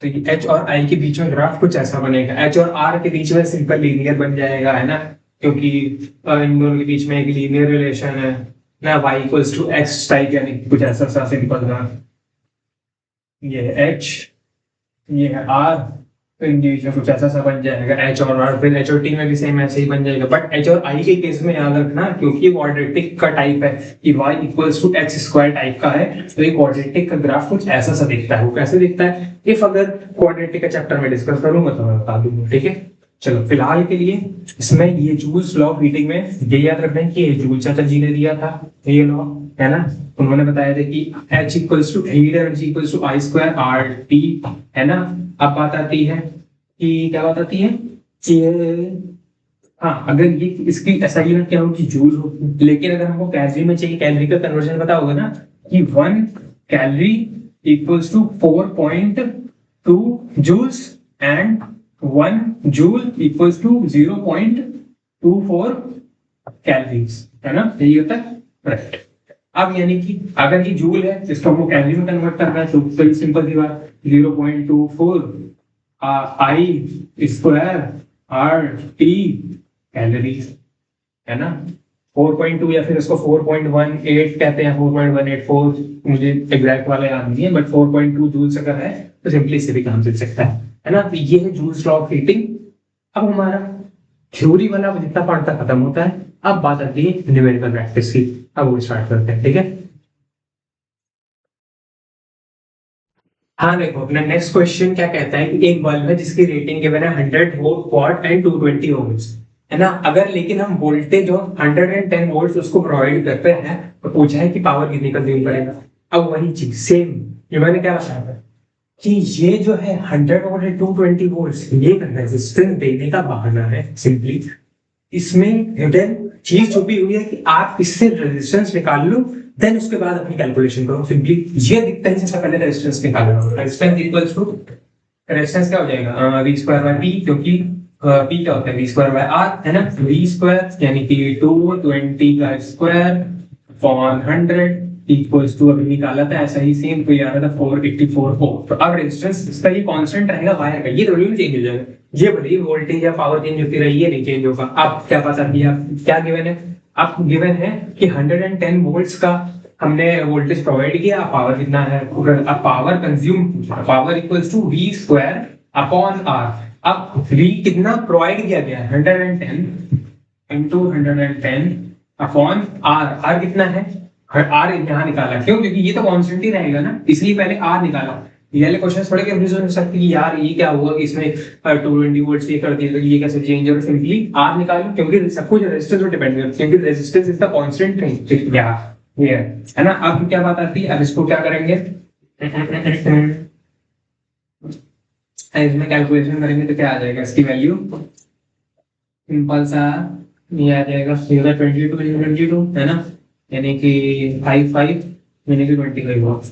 तो ये एच और आई के बीच में ग्राफ कुछ ऐसा बनेगा, एच और आर के बीच में सिंपल लीनियर बन जाएगा, है ना, क्योंकि इन दोनों के बीच में एक लीनियर रिलेशन है ना, y equals to x type, यानी कुछ ऐसा सा सिंपल सा, ये एच, ये है आर, तो इनके बीच में कुछ ऐसा सा बन जाएगा एच और आर। फिर एच और टी में भी सेम ऐसे ही बन जाएगा, बट एच और आई के केस में याद रखना, क्योंकि क्वाड्रेटिक का टाइप है कि y equals to x square type का है, तो ये क्वाड्रेटिक का ग्राफ कुछ ऐसा सा दिखता है। वो कैसे दिखता है, इफ अगर क्वाड्रेटिक का चैप्टर में डिस्कस करूंगा तो मैं बता दूंगा, ठीक है। चलो फिलहाल के लिए इसमें ये जूल्स लॉ ऑफ हीटिंग में ये याद रखना है कि ये जूल चाचा जी ने दिया था ये लॉ, है ना। उन्होंने बताया था कि H equals to heat energy equals to I square R T, है ना। अब बात आती है कि क्या बात आती है कि हाँ, अगर ये इसकी एसआई यूनिट क्या होगी, जूल होगी, लेकिन अगर हमको कैलोरी में चाहिए, कैलोरी का कन्वर्जन पता होगा ना कि 1 calorie equals to 4.2 joules and 1 joule equals to 0.24 calories, है ना, यही होता है, राइट। अब यानी कि अगर ये जूल है इसको हमको कैलोरी में कन्वर्ट करना है, तो सिंपल सी बात, 0.24 आई स्क्वायर आर टी कैलोरीज, है ना। 4.2 या फिर इसको 4.18 कहते हैं, 4.184, मुझे एग्जैक्ट वाला याद नहीं है, बट 4.2 जूल्स अगर है तो सिंपली इसे भी काम चल सकता है ना। तो ये है जूल्स लॉ ऑफ हीटिंग। अब हमारा थ्योरी वाला जितना पार्ट था खत्म होता है, अब बात आती है न्यूमेरिकल प्रैक्टिस की। अब वो स्टार्ट करते हैं, ठीक है। हाँ देखो, अपना नेक्स्ट क्वेश्चन क्या कहता है कि एक बल्ब है जिसकी रेटिंग गिवन है 100 वॉट एंड 220 ओम्स, है ना। अगर लेकिन हम वोल्टेज जो 110 वोल्ट उसको प्रोवाइड करते हैं, तो पूछा है कि पावर कितनी कंज्यूम करेगा। अब वही चीज सेम जो मैंने क्या बताया था कि ये जो है 100 वोल्ट 220 वोल्ट ये रेजिस्टेंस देने का बहाना है सिंपली। इसमें हिडन चीज छुपी हुई है कि आप इससे रेजिस्टेंस निकाल लो, देन उसके बाद अपनी कैलकुलेशन करो। सिंपली ये दिखता है, सबसे पहले रेजिस्टेंस निकाल लो। रेजिस्टेंस इक्वल्स टू, रेजिस्टेंस क्या हो जाएगा, वी स्क्वायर बाय पी, क्योंकि पी क्या होता है, वी स्क्वायर बाय आर, है ना। वी स्क्वायर यानी कि 220 का स्क्वायर अपॉन 100 इक्वल्स टू, अभी निकाला था ऐसा ही सेम, तो ये आ रहा था 484 ओम। तो अब रेजिस्टेंस इसका ये कांस्टेंट रहेगा वायर का, ये थोड़ी चेंज हो जाएगा, ये भले वोल्टेज या पावर चेंज होती रही है, नहीं चेंज होगा। अब क्या पता किया, क्या गिवन है, अब गिवन है कि 110 वोल्ट्स का हमने वोल्टेज प्रोवाइड किया, पावर कितना है, अब power consume, power equals to V square upon R. अब वी कितना प्रोवाइड किया गया है, 110 इंटू 110 अपॉन आर। आर कितना है, आर यहाँ निकाला, क्यों, क्योंकि ये तो कांस्टेंट ही रहेगा ना, इसलिए पहले आर निकाला। ये वाले क्वेश्चन थोड़े कंफ्यूजन हो सकती है यार, ये क्या हुआ कि इसमें 220 वोल्ट्स ये कर दिया, तो ये कैसे चेंज होगा। सिंपली आर निकालो, क्योंकि सब कुछ रेजिस्टेंस पर डिपेंड करता है, क्योंकि resistance is the constant thing, क्या ये है ना। अब क्या बात आती है, अब इसको क्या करेंगे, इसमें कैलकुलेशन करेंगे तो क्या आ जाएगा, इसकी वैल्यू सिंपल सा ये आ जाएगा 22 है ना, यानी कि 55 यानी कि 25 वॉट,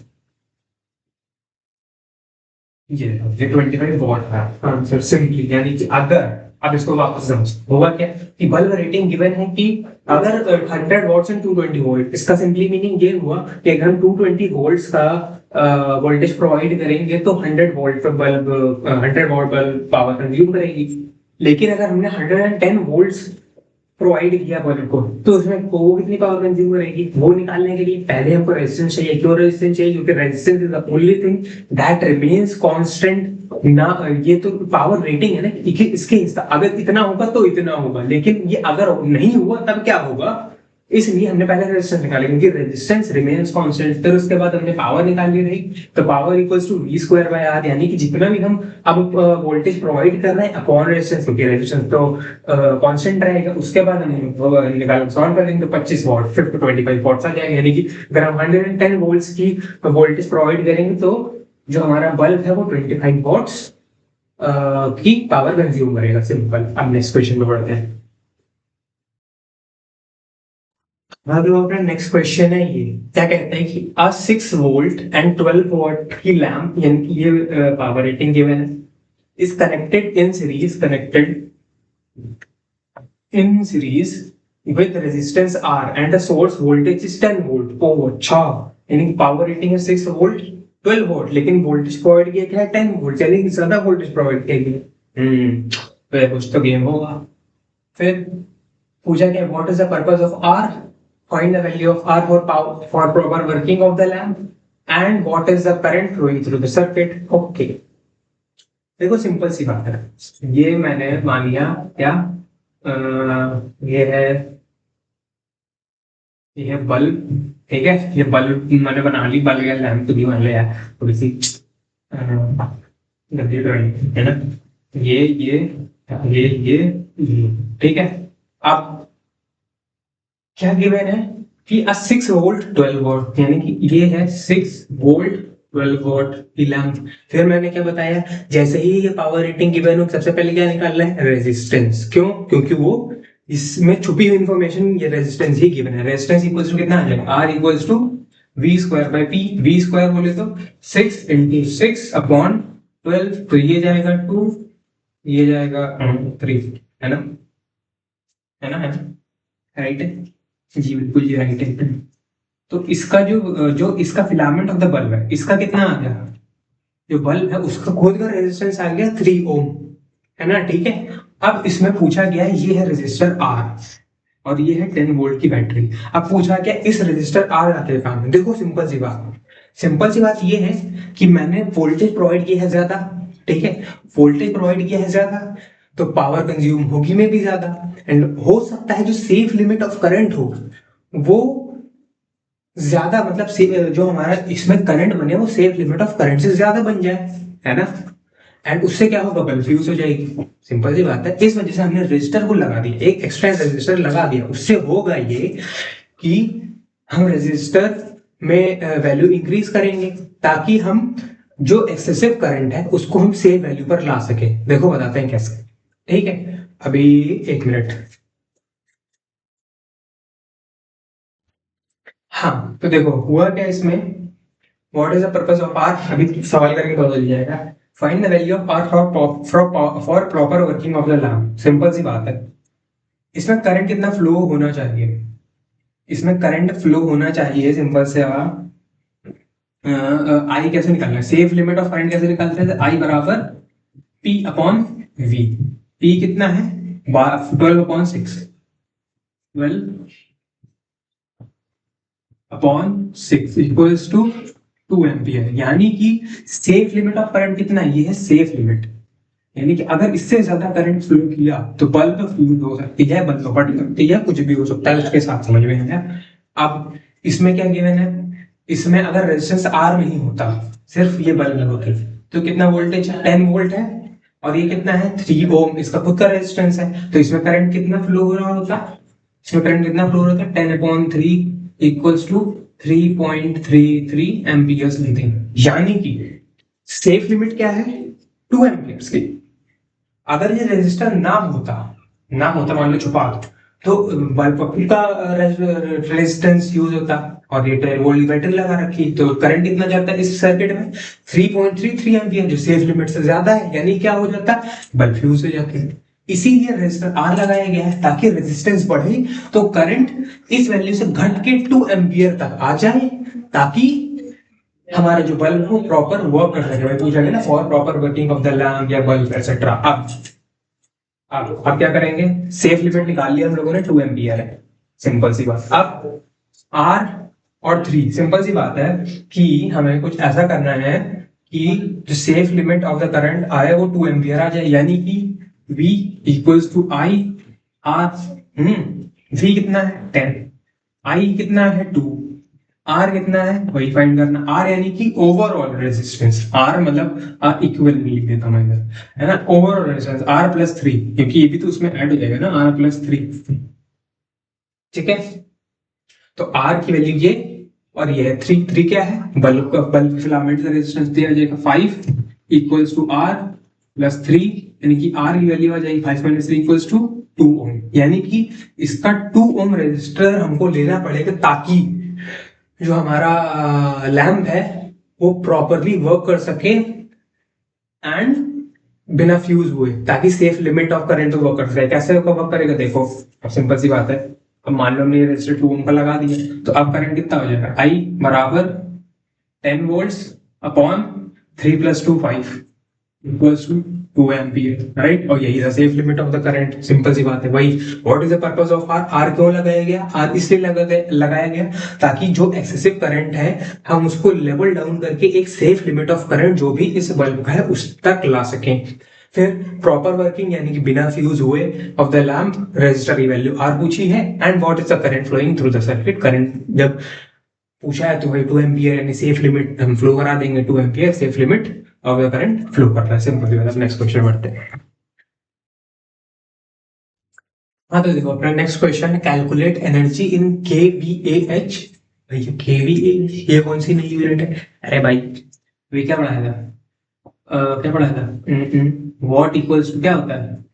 ये 25 वॉट का आंसर सिंपली। यानी कि अगर, अब इसको वापस समझ, होगा क्या कि बल्ब रेटिंग गिवन है कि अगर 100 वॉट्स एंड 220 वोल्ट, इसका सिंपली मीनिंग ये हुआ कि अगर हम 220 वोल्ट्स का वोल्टेज प्रोवाइड करेंगे तो 100 volt bulb 100 what bulb power consume करेगी। लेकिन अगर हमने 110 वोल्ट्स प्रोवाइड किया बल्ब को, तो उसमें वो कितनी पावर कंज्यूम करेगी, वो निकालने के लिए पहले हमको रेजिस्टेंस चाहिए। क्यों रेजिस्टेंस चाहिए, क्योंकि resistance is the only thing that remains constant ना। ये तो पावर रेटिंग है ना, इसके अगर इतना होगा तो इतना होगा, लेकिन ये अगर नहीं हुआ तब क्या होगा, इसलिए हमने पहले रेजिस्टेंस निकाला, क्योंकि रेजिस्टेंस रिमेन्स कांस्टेंट। फिर उसके बाद हमने पावर निकाली रही, तो power equals to V square by R, यानी कि जितना भी हम अब वोल्टेज प्रोवाइड कर रहे हैं अपॉन रेजिस्टेंस, क्योंकि रेजिस्टेंस तो कांस्टेंट रहेगा। उसके बाद हम निकाल सॉल्व कर देंगे तो 25 वॉट 25 वॉट्स आ जाएगा। यानी कि अगर हम 110 वोल्ट्स की वोल्टेज प्रोवाइड करेंगे तो जो हमारा बल्ब है वो 25 वॉट्स की पावर कंज्यूम करेगा, सिंपल। अब नेक्स्ट क्वेश्चन में बढ़ते हैं। अब जो अपना नेक्स्ट क्वेश्चन है ये क्या कहते हैं कि अ 6 वोल्ट एंड 12 वॉट की लैंप यानी कि ये पावर रेटिंग गिवन है is connected in series with resistance R and the source voltage is 10 volt. Oh अच्छा, यानी कि पावर रेटिंग है 6 वोल्ट 12 वोल्ट लेकिन वोल्टेज प्रोवाइड किया क्या है 10 वोल्ट, यानी कि ज्यादा वोल्टेज प्रोवाइड किया गया। तो कुछ तो गेम होगा। फिर पूछा क्या what is the purpose of R, find the value of R for proper working of the lamp and what is the current flowing through the circuit. Okay, देखो सिंपल सी बात है, ये मैंने मान लिया क्या ये है बल्ब, ठीक है, ये बल्ब मैंने बना ली, बल्ब या लैंप तो भी मान लिया थोड़ी सी गंदी ड्राइंग है ना, ये ठीक है। अब क्या गिवन है कि 6 वोल्ट 12 वोल्ट, यानी कि ये है 6 वोल्ट 12 वोल्ट की लैंप। फिर मैंने क्या बताया, जैसे ही ये पावर रेटिंग गिवन हो सबसे पहले क्या निकालना है, रेजिस्टेंस। क्यों? क्योंकि वो इसमें छुपी हुई इंफॉर्मेशन ये रेजिस्टेंस ही गिवन है। रेजिस्टेंस इक्वल्स टू कितना आ जाएगा, R equals to V square by P. V square बोले तो 6 इंटू 6 अपॉन 12, तो ये जाएगा 2, ये जाएगा 3, है ना, है ना, है ना, राइट है जी, बिल्कुल जी राइट है। तो इसका जो इसका फिलामेंट ऑफ द बल्ब है, इसका कितना आ गया, जो बल्ब है उसका खुद का रेजिस्टेंस आ गया 3 ओम, है ना, ठीक है। अब इसमें पूछा गया है ये है रेजिस्टर आर और ये है 10 वोल्ट की बैटरी। अब पूछा क्या इस रेजिस्टर आर का क्या काम है। देखो सिंपल सी बात ये है कि मैंने वोल्टेज प्रोवाइड किया है ज्यादा, ठीक है, वोल्टेज प्रोवाइड किया है ज्यादा तो पावर कंज्यूम होगी में भी ज्यादा, एंड हो सकता है जो सेफ लिमिट ऑफ करंट हो वो ज्यादा, मतलब जो हमारा इसमें करंट बने वो सेफ लिमिट ऑफ करंट से ज्यादा बन जाए, है ना, एंड उससे क्या होगा, बल्ब फ्यूज हो जाएगी। सिंपल सी बात है, इस वजह से हमने रजिस्टर को लगा दिया, एक एक्स्ट्रा रजिस्टर लगा दिया। उससे होगा ये कि हम रजिस्टर में वैल्यू इंक्रीज करेंगे ताकि हम जो एक्सेसिव करंट है उसको हम सेफ वैल्यू पर ला सके। देखो बताते हैं कैसे, ठीक है, अभी 1 मिनट। हाँ तो देखो हुआ क्या इसमें, what is the purpose of R, अभी सवाल करके पता चल जाएगा। Find the value of R for proper working of the lamp. Simple सी बात है, इसमें करंट कितना फ्लो होना चाहिए, इसमें करंट फ्लो होना चाहिए, सिंपल से आई कैसे निकालना है, सेफ लिमिट ऑफ करंट कैसे निकालते हैं, आई बराबर पी अपॉन वी। पी कितना है 12/6, 12/6 इक्वल्स टू 2 एम्पियर। यानी कि सेफ लिमिट ऑफ करंट कितना है, ये है सेफ लिमिट, यानी कि अगर इससे ज्यादा करंट फ्लो किया तो बल्ब फ्यूज हो सकती है, बल्ब फट सकती है, कुछ भी हो सकता है, उसके साथ समझ में आया। अब इसमें क्या गिवन है, इसमें अगर रेजिस्टेंस आर नहीं होता, सिर्फ ये बल्ब होते, तो कितना वोल्टेज 10 वोल्ट है और ये कितना है 3 ओम, इसका खुद का रेजिस्टेंस है, तो इसमें करंट कितना फ्लो हो रहा होता, इसमें करंट कितना फ्लो हो रहा था 10/3 इक्वल्स टू 3.33 एम्पियर्स लेते हैं। यानी कि सेफ लिमिट क्या है 2 एम्पियर्स की। अगर ये रेजिस्टर ना होता मान लो छुपा दो, तो बल्ब का रेजिस्टेंस यूज होता और ये 10 वोल्ट बैटरी लगा रखी, तो करंट कितना जाता है इस सर्किट में 3.33 एम्पियर, जो सेफ लिमिट से ज्यादा है, यानी क्या हो जाता बल्ब फ्यूज हो जाते हैं। इसीलिए रेजिस्टर आर लगाया गया है ताकि रेजिस्टेंस बढ़े तो करंट इस वैल्यू से घट के 2 एम्पियर तक आ जाए, ताकि हमारा जो बल्ब हो प्रॉपर वर्क कर सके। भाई पूछा गया ना for proper working of the lamp या बल्ब एक्सेट्रा। अब क्या करेंगे, सेफ लिमिट निकाल लिया हम लोगों ने 2 एम्पियर है, सिंपल सी बात। अब आर और 3, सिंपल सी बात है कि हमें कुछ ऐसा करना है कि जो safe limit of the current आए वो 2 एम्पियर आ जाए, यानी कि V equals to I R. V कितना है 10, I कितना है 2, R कितना है वही फाइंड करना। R यानी कि ओवरऑल रेजिस्टेंस, R मतलब R इक्वल लिख देता हूं मैं, है ना, ओवरऑल रेजिस्टेंस R+3, क्योंकि ये भी तो उसमें ऐड हो जाएगा ना R+3, ठीक है। तो R की वैल्यू ये और ये है 3 क्या है बल्ब फिलामेंट का रेजिस्टेंस दिया जाएगा 5 इक्वल्स टू R+3, यानी कि R की वैल्यू आ जाएगी 5 - 3 = 2 ओम, यानी कि इसका 2 ओम रेजिस्टर हमको लेना पड़ेगा ताकि जो हमारा लैम्प है वो प्रॉपरली वर्क कर सके एंड बिना फ्यूज हुए, ताकि safe limit of current work कर सके। कैसे वर्क करेगा देखो, अब सिंपल सी बात है। अब मान लो हमने रेजिस्टर 2 ओम का लगा दिया, तो अब करंट कितना हो जाएगा, I बराबर 10 volts upon 3 + 2 5 equals to 2 ampere, right. और यही है safe limit of the current, simple सी बात है। वही what is the purpose of R, R क्यों लगाया गया, आर इसलिए लगाया गया ताकि जो एक्सेसिव करंट है हम उसको लेवल डाउन करके एक सेफ लिमिट ऑफ करंट जो भी इस बल्ब का है उस तक ला सकें। फिर प्रॉपर वर्किंग यानी कि बिना फ्यूज हुए ऑफ द लैम्प, रजिस्टर की वैल्यू आर पूछी है, and what is the current flowing through the circuit. Current जब पूछा है तो भाई 2 एम्पियर यानी सेफ लिमिट हम फ्लो करा देंगे, 2 ampere safe limit of the current flow कर रहा है, सिंपल सी बात है। नेक्स्ट क्वेश्चन बढ़ते हैं। हाँ तो देखो अपना नेक्स्ट क्वेश्चन है, कैलकुलेट एनर्जी इन kVAh। भैया kVA ये कौन सी नई यूनिट है, अरे भाई वे क्या पढ़ाया था, क्या पढ़ाया था, वॉट इक्वल्स टू क्या होता है,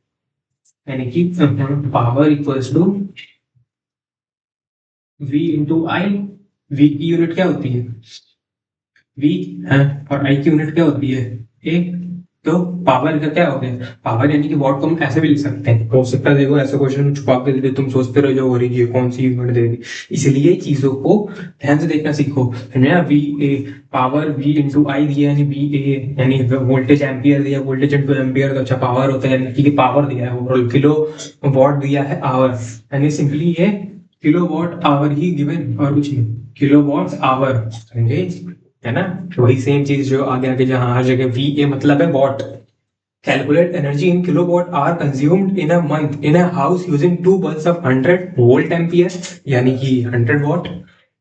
यानी कि power equals to V into I. V की यूनिट क्या होती है, V है, और I की यूनिट क्या होती है, A। तो पावर का क्या हो गया, पावर यानी कि वॉट को हम ऐसे भी लिख सकते हैं। हो सकता है देखो ऐसा क्वेश्चन छुपा के दे दे, तुम सोचते रह जाओ ये कौन सी यूनिट दे दी। इसलिए चीजों को ध्यान से देखना सीखो, है ना। V A power V into I दिया यानी V A, यानी वोल्टेज एम्पियर दिया, वोल्टेज इंटू एम्पियर तो अच्छा पावर होता है, यानी कि पावर दिया है ओवरऑल, किलो वॉट दिया है आवर, यानी सिंपली ये किलो वॉट आवर ही गिवन और कुछ नहीं, किलो वॉट आवर, समझे, है ना। वही सेम चीज जो आगे आगे जहां हर जगह वी ए मतलब है what. Calculate energy in kilowatt hour consumed in a month in a house using 2 bulbs of 100 volt ampere, यानी कि 100 what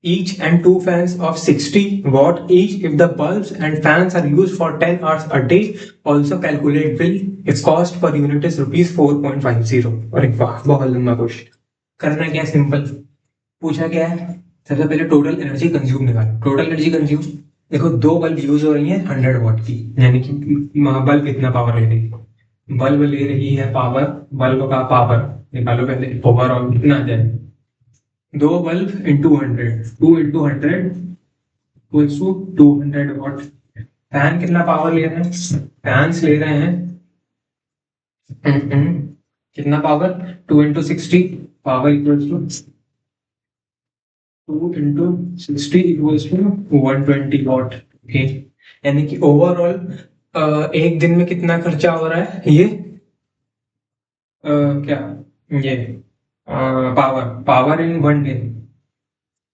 each and 2 fans of 60 watt each if the bulbs and fans are used for 10 hours a day. Also calculate bill, its cost per unit is rupees 4.50। अरे वाह बहुत लंबा question. करना क्या, simple पूछा क्या है, सबसे पहले टोटल एनर्जी कंज्यूम निकालो। टोटल एनर्जी कंज्यूम देखो, 2 बल्ब यूज हो रही है 100 वॉट की, यानी कि बल्ब कितना पावर ले रही है, बल्ब ले रही है पावर, बल्ब का पावर निकालो पहले, ओवरऑल कितना आ जाए, 2 bulb into 100, 2 into 100 equals to 200 watt. Fan कितना पावर ले रहे हैं, फैंस ले रहे हैं कितना power, 2 into 60 power equals to 2 into 60 equals to 120 watt. Okay, यानी कि ओवरऑल एक दिन में कितना खर्चा हो रहा है, ये क्या ये power, power in 1 day,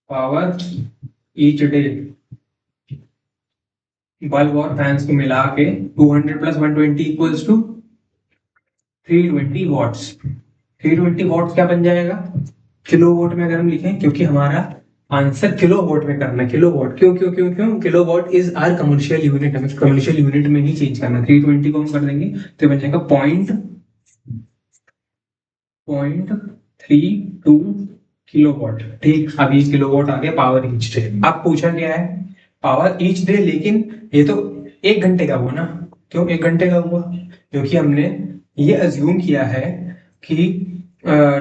power each day, bulb और फैंस को मिला के 200 + 120 इक्वल्स टू 320 वॉट्स। 320 वॉट्स क्या बन जाएगा, किलो वॉट में अगर हम लिखें, क्योंकि हमारा आंसर किलो वॉट में करना है। किलो वॉट क्यों क्यों क्यों क्यों, kilowatt is our commercial unit, हमें कमर्शियल यूनिट में ही चेंज करना है। 320 को हम कर देंगे तो बन जाएगा 0.32 किलो वॉट। ठीक, अब ये किलो वॉट आ गया पावर ईच डे। अब पूछा क्या है, पावर ईच डे, लेकिन ये तो 1 घंटे का हुआ ना, क्यों 1 घंटे का हुआ, क्योंकि हमने ये अज्यूम किया है कि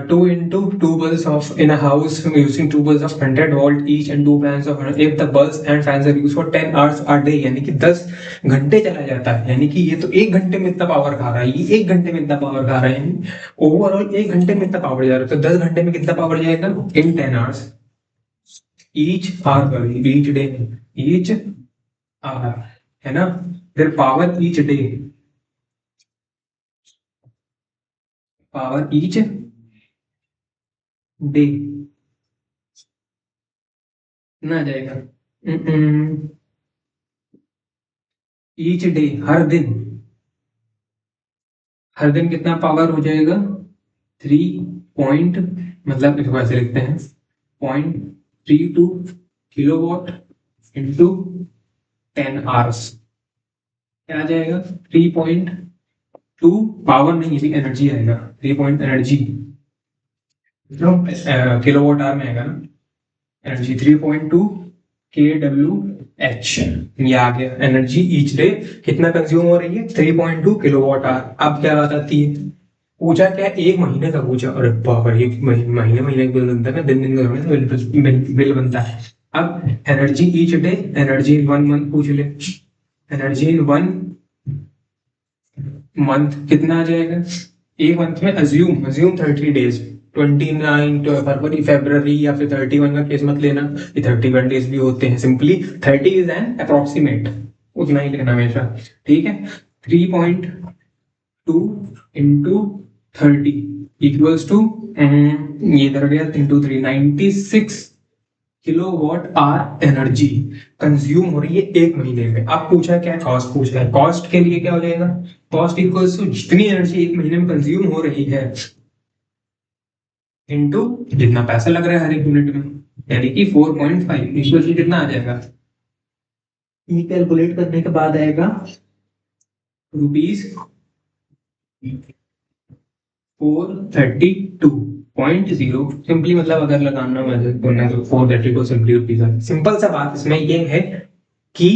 2 into 2 bulbs of in a house using 2 bulbs of 100 volt each and 2 fans of 100, if the bulbs and fans are used for 10 hours a day, यानी कि 10 घंटे चला जाता है, यानी कि ये तो 1 घंटे में इतना पावर खा रहा है, ये 1 घंटे में इतना पावर खा रहा है, ओवरऑल 1 घंटे में इतना पावर जा रहा है, तो 10 घंटे में कितना पावर जाएगा इन 10 hours, each hour, each day, each hour, है ना। फिर power each day, power each day ना जाएगा, ईच डे हर दिन, हर दिन कितना पावर हो जाएगा 3 पॉइंट, मतलब इसको ऐसे लिखते हैं 0.32 किलोवाट इंटू 10 आवर्स, क्या आ जाएगा 3.2 पावर नहीं, ये एनर्जी आएगा, 3 पॉइंट एनर्जी किलोवाट आवर में आएगा ना, एनर्जी 3.2 kWh, ये आ गया एनर्जी ईच डे कितना कंज्यूम हो रही है 3.2 किलोवाट आवर। अब क्या बात आती है, पूछा क्या, एक महीने का पूछा। अरे बाप रे, एक महीने महीने का बिल बनता है ना, दिन दिन का थोड़ी ना बिल बनता है। अब energy each day, energy in 1 month पूछ ले। एनर्जी इन 1 मंथ कितना आ जाएगा? एक मंथ में अज्यूम 30 डेज, 29 फरवरी फेब्रवरी या फिर 31 का केस मत लेना, ये 31 डेज भी होते हैं। सिंपली 30 इज एन अप्रोक्सीमेट, उतना ही लेना हमेशा, ठीक है। 3.2 इंटू 30 इक्वल्स टू, ये इधर गया into 3, 96 kilowatt hour energy consume हो रही है एक महीने में। अब पूछा क्या, कॉस्ट पूछा है। कॉस्ट के लिए क्या हो जाएगा, कॉस्ट इक्वल्स टू जितनी एनर्जी एक महीने में कंज्यूम हो रही है इनटू जितना पैसा लग रहा है हर एक यूनिट में, यानी कि 4.5 इक्वल्स टू कितना आ जाएगा, ये कैलकुलेट करने के बाद आएगा ₹432.0। सिंपली मतलब अगर लगाना मैं तो 432 सिंपली रुपीज है। सिंपल सा बात इसमें ये है कि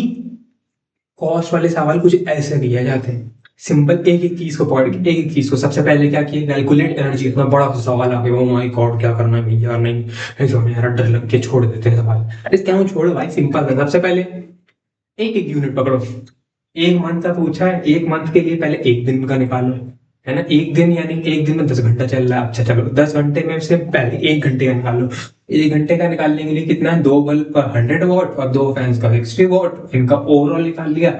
कॉस्ट वाले सवाल कुछ ऐसे दिए जाते हैं, सिंपल एक एक चीज को पढ़ के, एक एक चीज को सबसे पहले क्या किया, कैलकुलेट एनर्जी। इतना बड़ा सवाल आ गया, ओ माय गॉड क्या करना है भैया, नहीं ऐसा यार डर लग के छोड़ देते हैं सवाल। अरे क्यों छोड़ो भाई, सिंपल है। सबसे पहले एक एक यूनिट पकड़ो। एक मंथ का पूछा है, एक मंथ के लिए पहले एक दिन का निकालो, है ना। एक दिन यानी एक दिन में 10 घंटा चल रहा है, अच्छा चलो 10 घंटे में से पहले 1 घंटे का निकालो। 1 घंटे का निकालने के लिए कितना है, 2 बल्ब का 100 वॉट और 2 फैंस का 60 वॉट, इनका ओवरऑल निकाल लिया,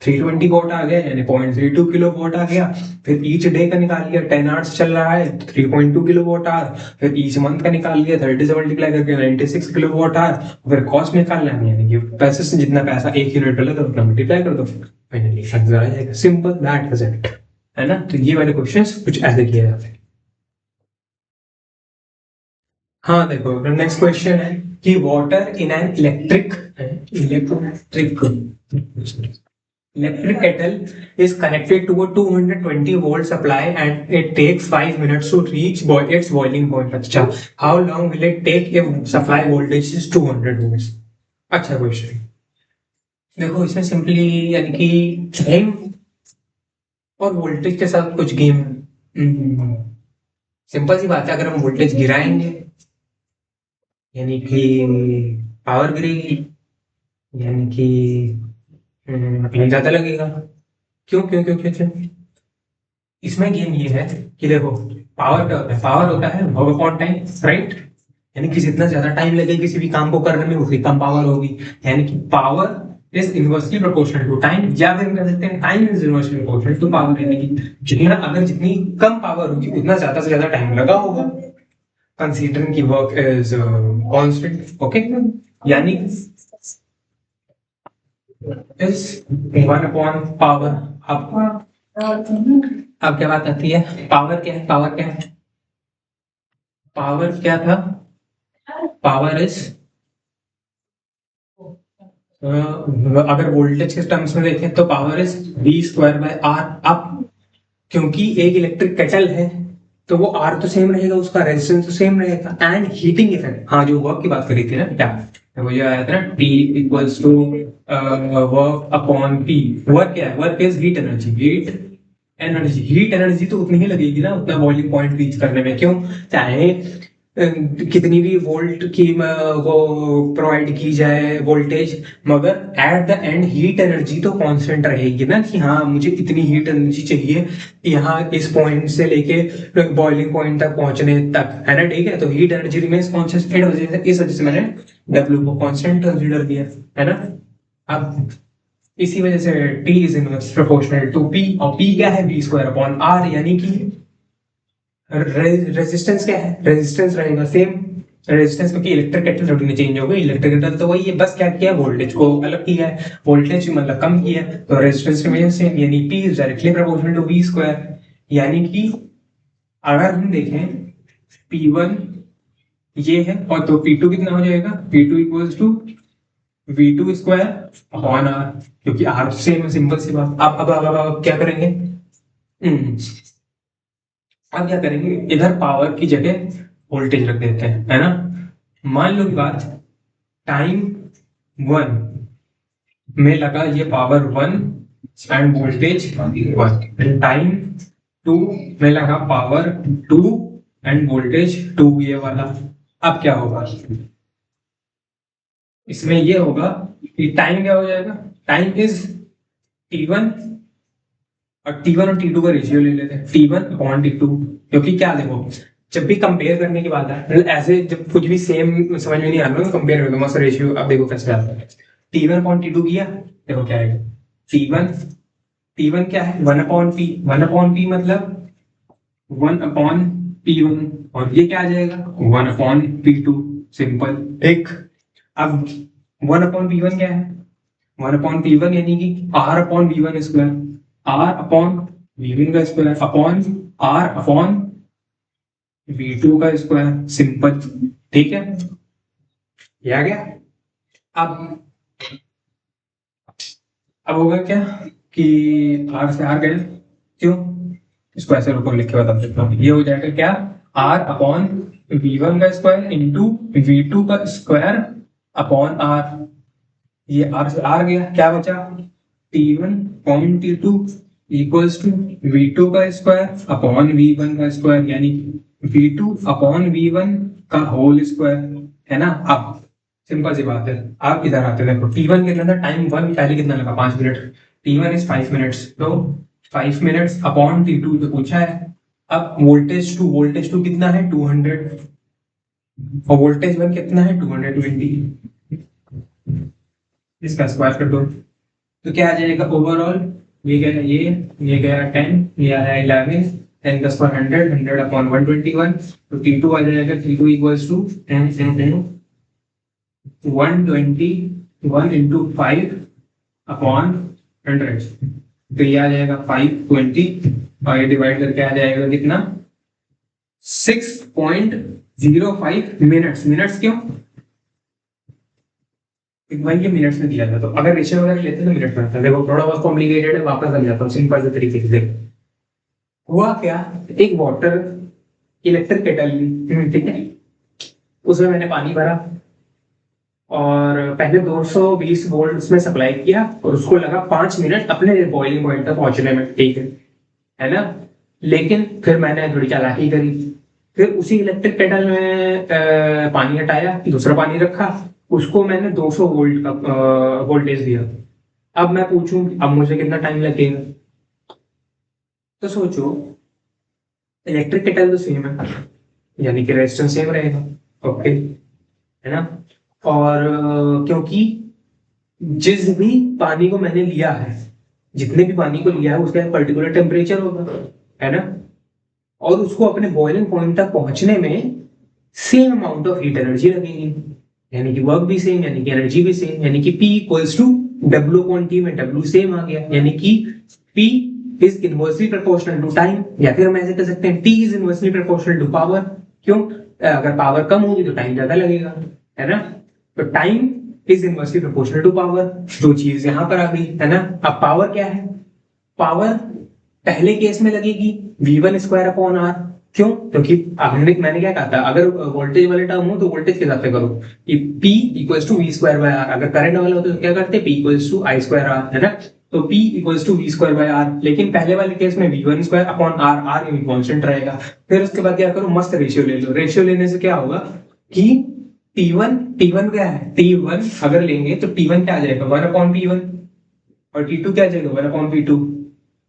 320 वॉट आ गया, यानी 0.32 किलो वॉट आ गया। फिर ईच डे का निकाल लिया, 10 आवर्स चल रहा है 3.2 किलो वॉट आवर। फिर ईच मंथ का निकाल लिया, 30 से मल्टीप्लाई करके 96 किलो वॉट आवर। फिर कॉस्ट निकालना है, यानी कि पैसे से जितना पैसा एक यूनिट पे लगा उतना मल्टीप्लाई कर दो, फाइनली आंसर आ जाएगा। सिंपल, दैट इज इट, है ना। तो ये वाले क्वेश्चंस कुछ ऐसे किए जाते हैं। हाँ देखो, नेक्स्ट क्वेश्चन है कि water in an electric kettle is connected to a 220 volt supply and it takes 5 minutes to reach its boiling point. अच्छा, how long will it take if supply voltage is 200 volts? अच्छा question देखो, इसमें simply यानी कि time और voltage के साथ कुछ गेम। सिंपल सी बात है, अगर हम वोल्टेज गिराएंगे यानी कि पावर गिरेगी, यानी कि ज्यादा लगेगा। क्यों क्यों क्यों क्यों क्यों? इसमें गेम ये है कि देखो, पावर क्या होता है, पावर होता है वर्क अपॉन टाइम, राइट। यानी कि जितना ज्यादा टाइम लगे किसी भी काम को करने में उतनी कम पावर होगी, यानी कि power is inversely proportional to time, या फिर हम कह सकते हैं time is inversely proportional to power, यानी कि जितना अगर जितनी कम पावर होगी उतना ज्यादा से ज्यादा टाइम लगा होगा, कंसीडरिंग की वर्क इज कांस्टेंट, ओके। यानी इज 1/पावर। अब क्या बात आती है, पावर क्या है, पावर क्या है, पावर क्या था, पावर इज अगर वोल्टेज के टर्म्स में देखें तो पावर इज V²/R। अब क्योंकि एक इलेक्ट्रिक केटल है तो वो R तो सेम रहेगा, उसका रेजिस्टेंस तो सेम रहेगा, एंड हीटिंग इफेक्ट, हाँ जो वर्क की बात करी थी ना क्या, वो जो आया था ना T equals to work upon P। Work क्या है, work is heat energy, heat energy तो उतनी ही लगेगी ना, उतना बॉइलिंग पॉइंट रीच करने में। क्यों, चाहे कितनी भी वोल्ट की वो प्रोवाइड की जाए वोल्टेज, मगर at the end heat energy तो कांस्टेंट रहेगी ना, कि हाँ मुझे इतनी हीट एनर्जी चाहिए यहाँ इस पॉइंट से लेके बॉइलिंग पॉइंट तक पहुंचने तक, है ना, ठीक है। तो हीट एनर्जी रिमेन्स कांस्टेंट, इस वजह से मैंने W को कांस्टेंट कंसीडर किया, है ना। अब इसी वजह से T is inverse proportional to P, और P क्या है, V²/R, यानी कि रेजिस्टेंस क्या है, रेजिस्टेंस रहेगा सेम, रेजिस्टेंस क्योंकि इलेक्ट्रिक केटल थोड़ी ना चेंज हो गई, इलेक्ट्रिक केटल तो वही है, बस क्या किया, वोल्टेज को अलग किया है, वोल्टेज मतलब कम किया है, तो रेजिस्टेंस रिमेन सेम, यानी P is directly proportional to V²। यानी कि अगर हम देखें P1 ये है, और तो P2 कितना हो जाएगा, P2 इक्वल्स टू V2²/R, क्योंकि R सेम है, सिंपल सी बात। अब क्या करेंगे, अब क्या करेंगे, इधर पावर की जगह वोल्टेज रख देते हैं, है ना। मान लो की बात, टाइम 1 में लगा ये पावर 1 एंड वोल्टेज 1, टाइम 2 में लगा पावर 2 एंड वोल्टेज 2 ये वाला। अब क्या होगा इसमें, ये होगा कि टाइम क्या हो जाएगा, टाइम इज T1 और T1 और T2 का रेशियो ले लेते हैं, T1 अपॉन T2। क्योंकि क्या देखो, जब भी कंपेयर करने की बात है, मतलब ऐसे जब कुछ भी सेम समझ में नहीं आ रहा तो कंपेयर कर दो मस्त रेशियो। अब देखो कैसे आता है, T1 अपॉन T2 किया, देखो क्या आएगा, T1 T1 क्या है 1 अपॉन P, 1 अपॉन P मतलब 1 अपॉन P1, और ये क्या आ जाएगा 1 अपॉन P2, सिंपल। एक अब 1 अपॉन P1 क्या है, 1 अपॉन P1 यानी कि R upon V1 square, R upon V1 का square upon R upon V2 का स्क्वायर, सिंपल। ठीक है, ये आ गया। अब होगा क्या कि R से R गए, क्यों, इसको ऐसे रुको लिख के बता देता हूँ। ये हो जाएगा क्या, R अपॉन V1 का स्क्वायर इंटू V2 का स्क्वायर अपॉन R। ये R से R गया, क्या बचा, T1 upon T2 equals to V2 का स्क्वायर अपॉन V1 का स्क्वायर, यानी V2 अपॉन V1 का होल स्क्वायर, है ना। अब सिंपल सी बात है, आप इधर आते हैं, देखो T1 कितना था, टाइम 1 पहले कितना लगा 5 मिनट, T1 इज 5 मिनट्स, तो 5 मिनट्स अपॉन T2 तो पूछा है। अब वोल्टेज 2 कितना है 200, और वोल्टेज 1 कितना है 220, इसका स्क्वायर कर दो तो क्या आ जाएगा ओवरऑल, ये गया ये गया 10, ये आया 11, 10 का स्क्वायर 100, 100 अपॉन 121, तो T2 आ जाएगा, T2 equals to 121 into 5 upon 100, तो ये आ जाएगा 520, और ये डिवाइड करके आ जाएगा कितना 6.05 मिनट्स क्यों, भाई ये मिनट्स में दिया था, तो अगर रेशियो वगैरह लेते तो मिनट में आता। देखो थोड़ा बहुत कॉम्प्लिकेटेड है, वापस आ जाता हूँ सिंपल से तरीके से। देखो हुआ क्या, एक वाटर इलेक्ट्रिक केटल ली, ठीक है, उसमें मैंने पानी भरा और पहले 220 वोल्ट उसमें सप्लाई किया, और उसको लगा 5 मिनट अपने बॉइलिंग पॉइंट तक पहुंचने में, ठीक है ना। लेकिन फिर मैंने थोड़ी चालाकी करी, फिर उसी इलेक्ट्रिक केटल में पानी हटाया, दूसरा पानी रखा, उसको मैंने 200 वोल्ट का वोल्टेज दिया। अब मैं पूछूं अब मुझे कितना टाइम लगेगा, तो सोचो इलेक्ट्रिक केटल तो सेम है, यानी कि रेजिस्टेंस सेम रहेगा, ओके, है ना। और क्योंकि जिस भी पानी को मैंने लिया है, जितने भी पानी को लिया है उसका एक पर्टिकुलर टेम्परेचर होगा, है ना, और उसको अपने बॉइलिंग पॉइंट तक पहुंचने में same amount of heat energy लगेगी, यानी कि वर्क भी सेम, यानी कि एनर्जी भी सेम, यानी कि P equals to W upon T में W सेम आ गया, यानी कि P is inversely proportional to time, या फिर हम ऐसे कह सकते हैं T is inversely proportional to power. क्यों, अगर पावर कम होगी तो टाइम ज्यादा लगेगा, है ना, तो time is inversely proportional to power, जो चीज यहां पर आ गई, है ना। अब पावर क्या है, पावर पहले केस में लगेगी V1 स्क्वायर अपॉन R, क्यों, क्योंकि मैंने क्या कहा था, अगर वोल्टेज वाले टर्म हो तो वोल्टेज के हिसाब से करो कि P equals to V square by R, अगर करंट वाला हो तो क्या करते P equals to I square R, है ना, तो P equals to V square by R। लेकिन पहले वाले केस में V1 square upon R, R unit constant रहेगा। फिर उसके बाद क्या करो, मस्त रेशियो ले लो, रेशियो लेने से क्या होगा कि T1 क्या है, T1 अगर लेंगे तो T1 क्या आ जाएगा 1 अपॉन P1, और T2 क्या आ जाएगा 1 अपॉन P2।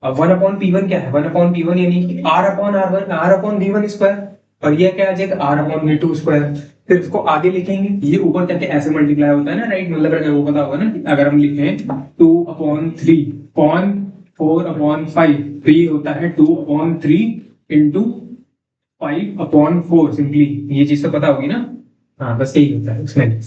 अब 1 अपॉन P1 क्या है, 1 अपॉन P1 यानी कि R upon R1, R upon V1 square, और ये क्या आ जाएगा R अपॉन V2 स्क्वायर। फिर इसको आगे लिखेंगे, ये ऊपर करके ऐसे मल्टीप्लाई होता है ना, राइट, मतलब वो पता होगा ना, अगर हम लिखें 2 अपॉन 3 अपॉन 4 अपॉन 5, तो ये होता है 2 अपॉन 3 इंटू 5 अपॉन 4, सिंपली ये चीज तो पता होगी ना, हाँ बस यही होता है उसमें।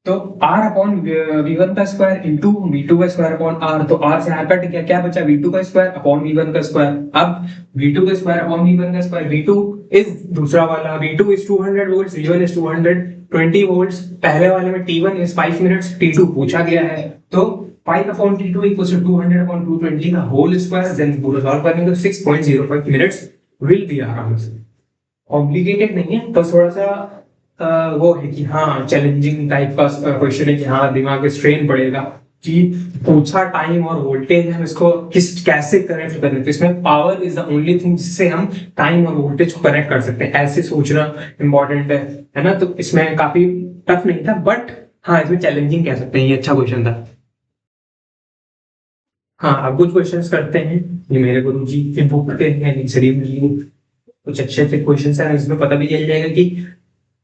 तो R अपॉन V1 का स्क्वायर इंटू V2 का स्क्वायर अपॉन R, तो R से R कट गया, क्या बचा V2 का स्क्वायर अपॉन V1 का स्क्वायर। अब V2 का स्क्वायर अपॉन V1 का स्क्वायर, V2 इज दूसरा वाला, V2 is 200 volts, V1 is 220 volts. पहले वाले में T1 इज 5 मिनट्स, T2 पूछा गया है, तो 5 upon T2 equals to 200 upon 220 का होल स्क्वायर, देन पूरा सॉल्व करेंगे तो 6.05 minutes will be our answer. Complicated नहीं है, बस थोड़ा सा वो है कि हाँ चैलेंजिंग टाइप का क्वेश्चन है कि हाँ दिमाग पे स्ट्रेन पड़ेगा कि पूछा टाइम और वोल्टेज हम इसको कैसे कनेक्ट करें, तो इसमें power is the only thing जिससे हम टाइम और वोल्टेज को कनेक्ट कर सकते हैं। ऐसे सोचना इंपॉर्टेंट है ना। तो इसमें काफी टफ नहीं था, बट हाँ इसमें चैलेंजिंग कह सकते हैं, ये अच्छा क्वेश्चन था। हाँ अब कुछ क्वेश्चंस करते हैं, ये मेरे गुरु जी की बुक के हैं, शरीफ जी कुछ अच्छे अच्छे क्वेश्चंस हैं, इसमें पता भी चल जाएगा कि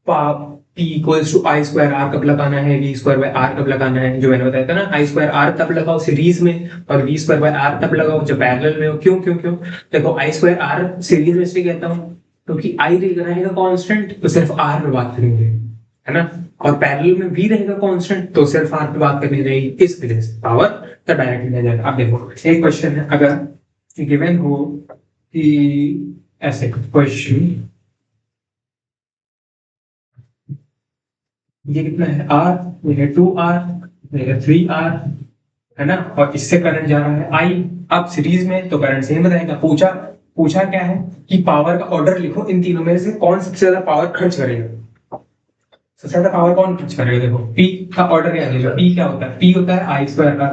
P equals to I square R कब लगाना है, वी स्क्वायर बाय आर कब लगाना है। जो मैंने बताया था ना, आई स्क्वायर आर तब लगाओ सीरीज में और वी स्क्वायर बाय आर तब लगाओ जब पैरेलल में हो। क्यों क्यों क्यों? देखो आई स्क्वायर आर सीरीज में इसलिए कहता हूँ क्योंकि आई रहेगा कांस्टेंट तो सिर्फ आर में बात करेंगे, है ना, और पैरेलल में वी रहेगा कांस्टेंट तो सिर्फ आर पे बात करनी रहेगी। इस वजह से पावर तो डायरेक्टली मिल जाएगा। अब देखो एक क्वेश्चन है, अगर गिवन हो कि ऐसे क्वेश्चन, ये कितना है आर, ये है 2r, ये है 3r, है ना, और इससे करंट जा रहा है आई। अब सीरीज में तो करंट सेम रहेगा। पूछा पूछा क्या है कि पावर का ऑर्डर लिखो, इन तीनों में से कौन सबसे ज्यादा पावर खर्च करेगा, सबसे ज्यादा पावर कौन खर्च करेगा। देखो पी का ऑर्डर क्या है, पी क्या होता है, पी होता है आई स्क्वायर का,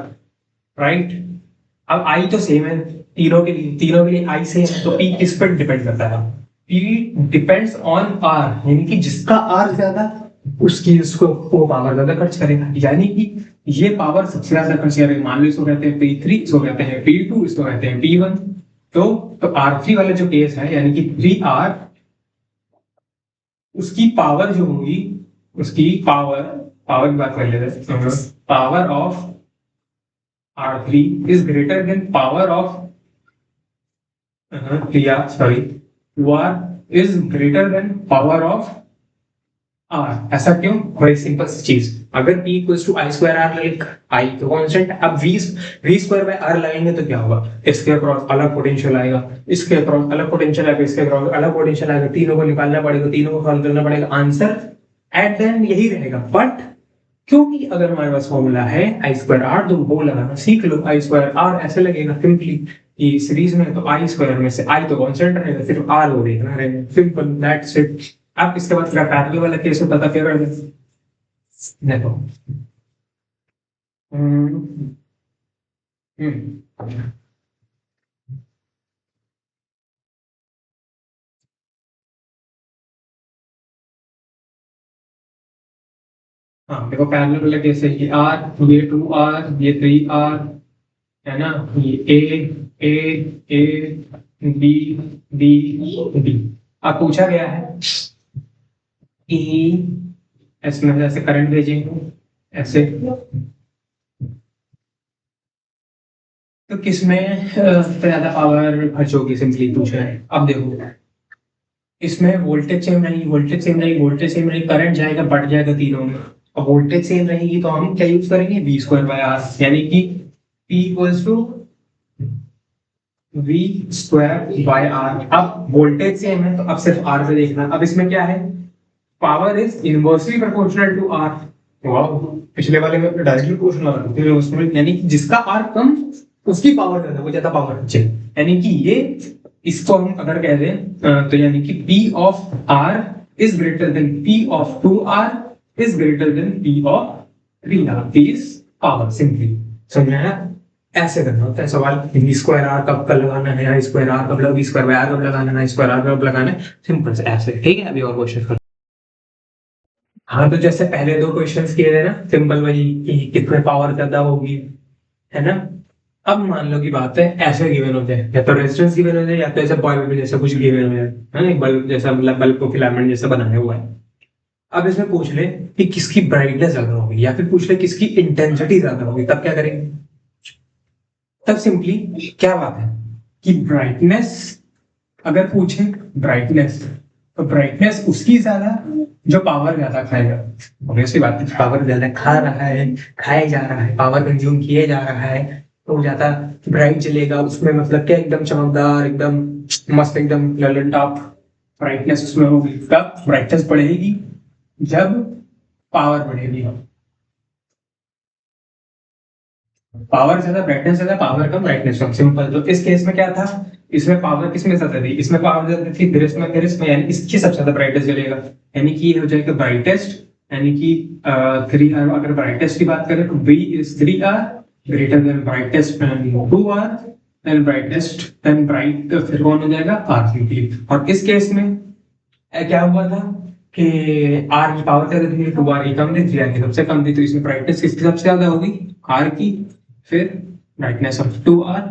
राइट। अब आई तो सेम है तीनों के लिए आई सेम है, तो पी किस पर डिपेंड करता है, पी डिपेंड्स ऑन आर, यानी कि जिसका आर ज्यादा उसकी उसको वो पावर ज्यादा खर्च करेगा, यानी कि ये पावर सबसे ज्यादा खर्च करेगा। मान लो इसको कहते हैं P3, इसको कहते हैं P2, इसको कहते हैं P1। तो R3 वाला जो केस है यानी कि 3R, उसकी पावर जो होगी, उसकी पावर पावर की बात कर लेते हैं, power of R3 is greater than power of sorry 2R is greater than power of R. ऐसा क्यों? बड़ी सिंपल सी चीज, अगर P equals to I square R लिख, आई तो कांस्टेंट, अब V स्क्वायर बाय आर लगाएंगे तो क्या होगा, इसके अक्रॉस अलग पोटेंशियल आएगा, इसके अक्रॉस अलग पोटेंशियल आएगा, इसके अक्रॉस अलग पोटेंशियल आएगा, तीनों को निकालना पड़ेगा, तीनों को सॉल्व करना पड़ेगा, आंसर एट द एंड यही रहेगा। बट क्योंकि अगर हमारे पास फॉर्मूला है आई स्क्वायर आर, तो वो लगाना सीख लो। आई स्क्वायर आर ऐसे लगेगा सिंपली कि सीरीज में तो आई स्क्वायर में से आई तो कांस्टेंट रहेगा, सिर्फ आर वो देखना रहेगा, सिंपल दैट्स इट। अब इसके बाद क्या पैरेलल वाला केस होता था, क्या कर देखो हाँ देखो पैरेलल वाला केस है, ये आर, ये 2R, ये 3R, है ना, ये ए ए बी बी बी। अब पूछा गया है कि इसमें जैसे करंट भेजेंगे ऐसे, तो किसमें ज्यादा पावर खर्च होगी, सिंपली पूछा है। अब देखो इसमें वोल्टेज सेम रहेगी, वोल्टेज सेम रहेगी, वोल्टेज सेम रहेगी, करंट जाएगा बढ़ जाएगा तीनों में। अब वोल्टेज सेम रहेगी तो हम क्या यूज करेंगे, वी स्क्वायर बाय आर, यानी कि P equals to V square by R. अब वोल्टेज सेम है तो अब सिर्फ आर पे देखना। अब इसमें क्या है, power is inversely proportional to R. Wow, पिछले वाले में डायरेक्टली प्रोपोर्शनल, उसमें यानी कि जिसका आर कम उसकी पावर ज्यादा, वो ज्यादा पावर खर्चे, यानी कि ये इसको हम अगर कह दें तो यानी कि P of R is greater then P of 2R is greater then P of 3R, this power simply समझ में आया। ऐसे करना होता है सवाल, वी स्क्वायर आर कब लगाना है, आई स्क्वायर आर कब, वी स्क्वायर बाय आर कब लगाना है, आई स्क्वायर आर कब लगाना है, सिंपल से ऐसे। ठीक है, अभी और क्वेश्चन कर। हाँ तो जैसे पहले दो क्वेश्चंस किए थे ना, सिंपल वही कि कितने पावर ज्यादा होगी, है ना। अब मान लो की बात है ऐसे गिवन हो जाए, या तो रेजिस्टेंस गिवन हो जाए या तो ऐसे बल्ब जैसा कुछ गिवन हो जाए, है ना, बल्ब जैसा, मतलब बल्ब को फिलामेंट जैसा बनाया हुआ है। अब इसमें पूछ ले कि किसकी ब्राइटनेस ज्यादा होगी, या फिर पूछ ले किसकी इंटेंसिटी ज्यादा होगी, तब क्या करेंगे। तब सिंपली क्या बात है कि ब्राइटनेस अगर पूछे, ब्राइटनेस तो ब्राइटनेस उसकी ज्यादा जो पावर ज्यादा खाएगा। ऑब्वियसली बात है, पावर ज्यादा खा रहा है, खाया जा रहा है, पावर कंज्यूम किया जा रहा है, तो ज्यादा ब्राइट जलेगा उसमें, मतलब क्या एकदम चमकदार, एकदम मस्त, एकदम ललन टॉप ब्राइटनेस उसमें होगी। तब ब्राइटनेस बढ़ेगी जब पावर बढ़ेगी, पावर ज्यादा ब्राइटनेस ज्यादा, पावर कम ब्राइटनेस कम, सिंपल। तो इस केस में क्या था, इसमें पावर किसमें ज्यादा थी, इसमें पावर ज्यादा थी, फिर इसमें यानी इसकी सबसे ज्यादा ब्राइटनेस जलेगा, यानी कि ये हो जाएगा ब्राइटेस्ट, यानी कि 3R। अगर ब्राइटेस्ट की बात करें तो B is 3R greater than brightest two R then brightest than bright, फिर कौन हो जाएगा आर सी। और इस केस में क्या हुआ था कि आर की पावर क्या थी, टू आर की कम थी, थ्री आर की सबसे कम थी, तो इसमें ब्राइटनेस किसकी सबसे ज्यादा होगी, आर की, फिर ब्राइटनेस ऑफ टू आर,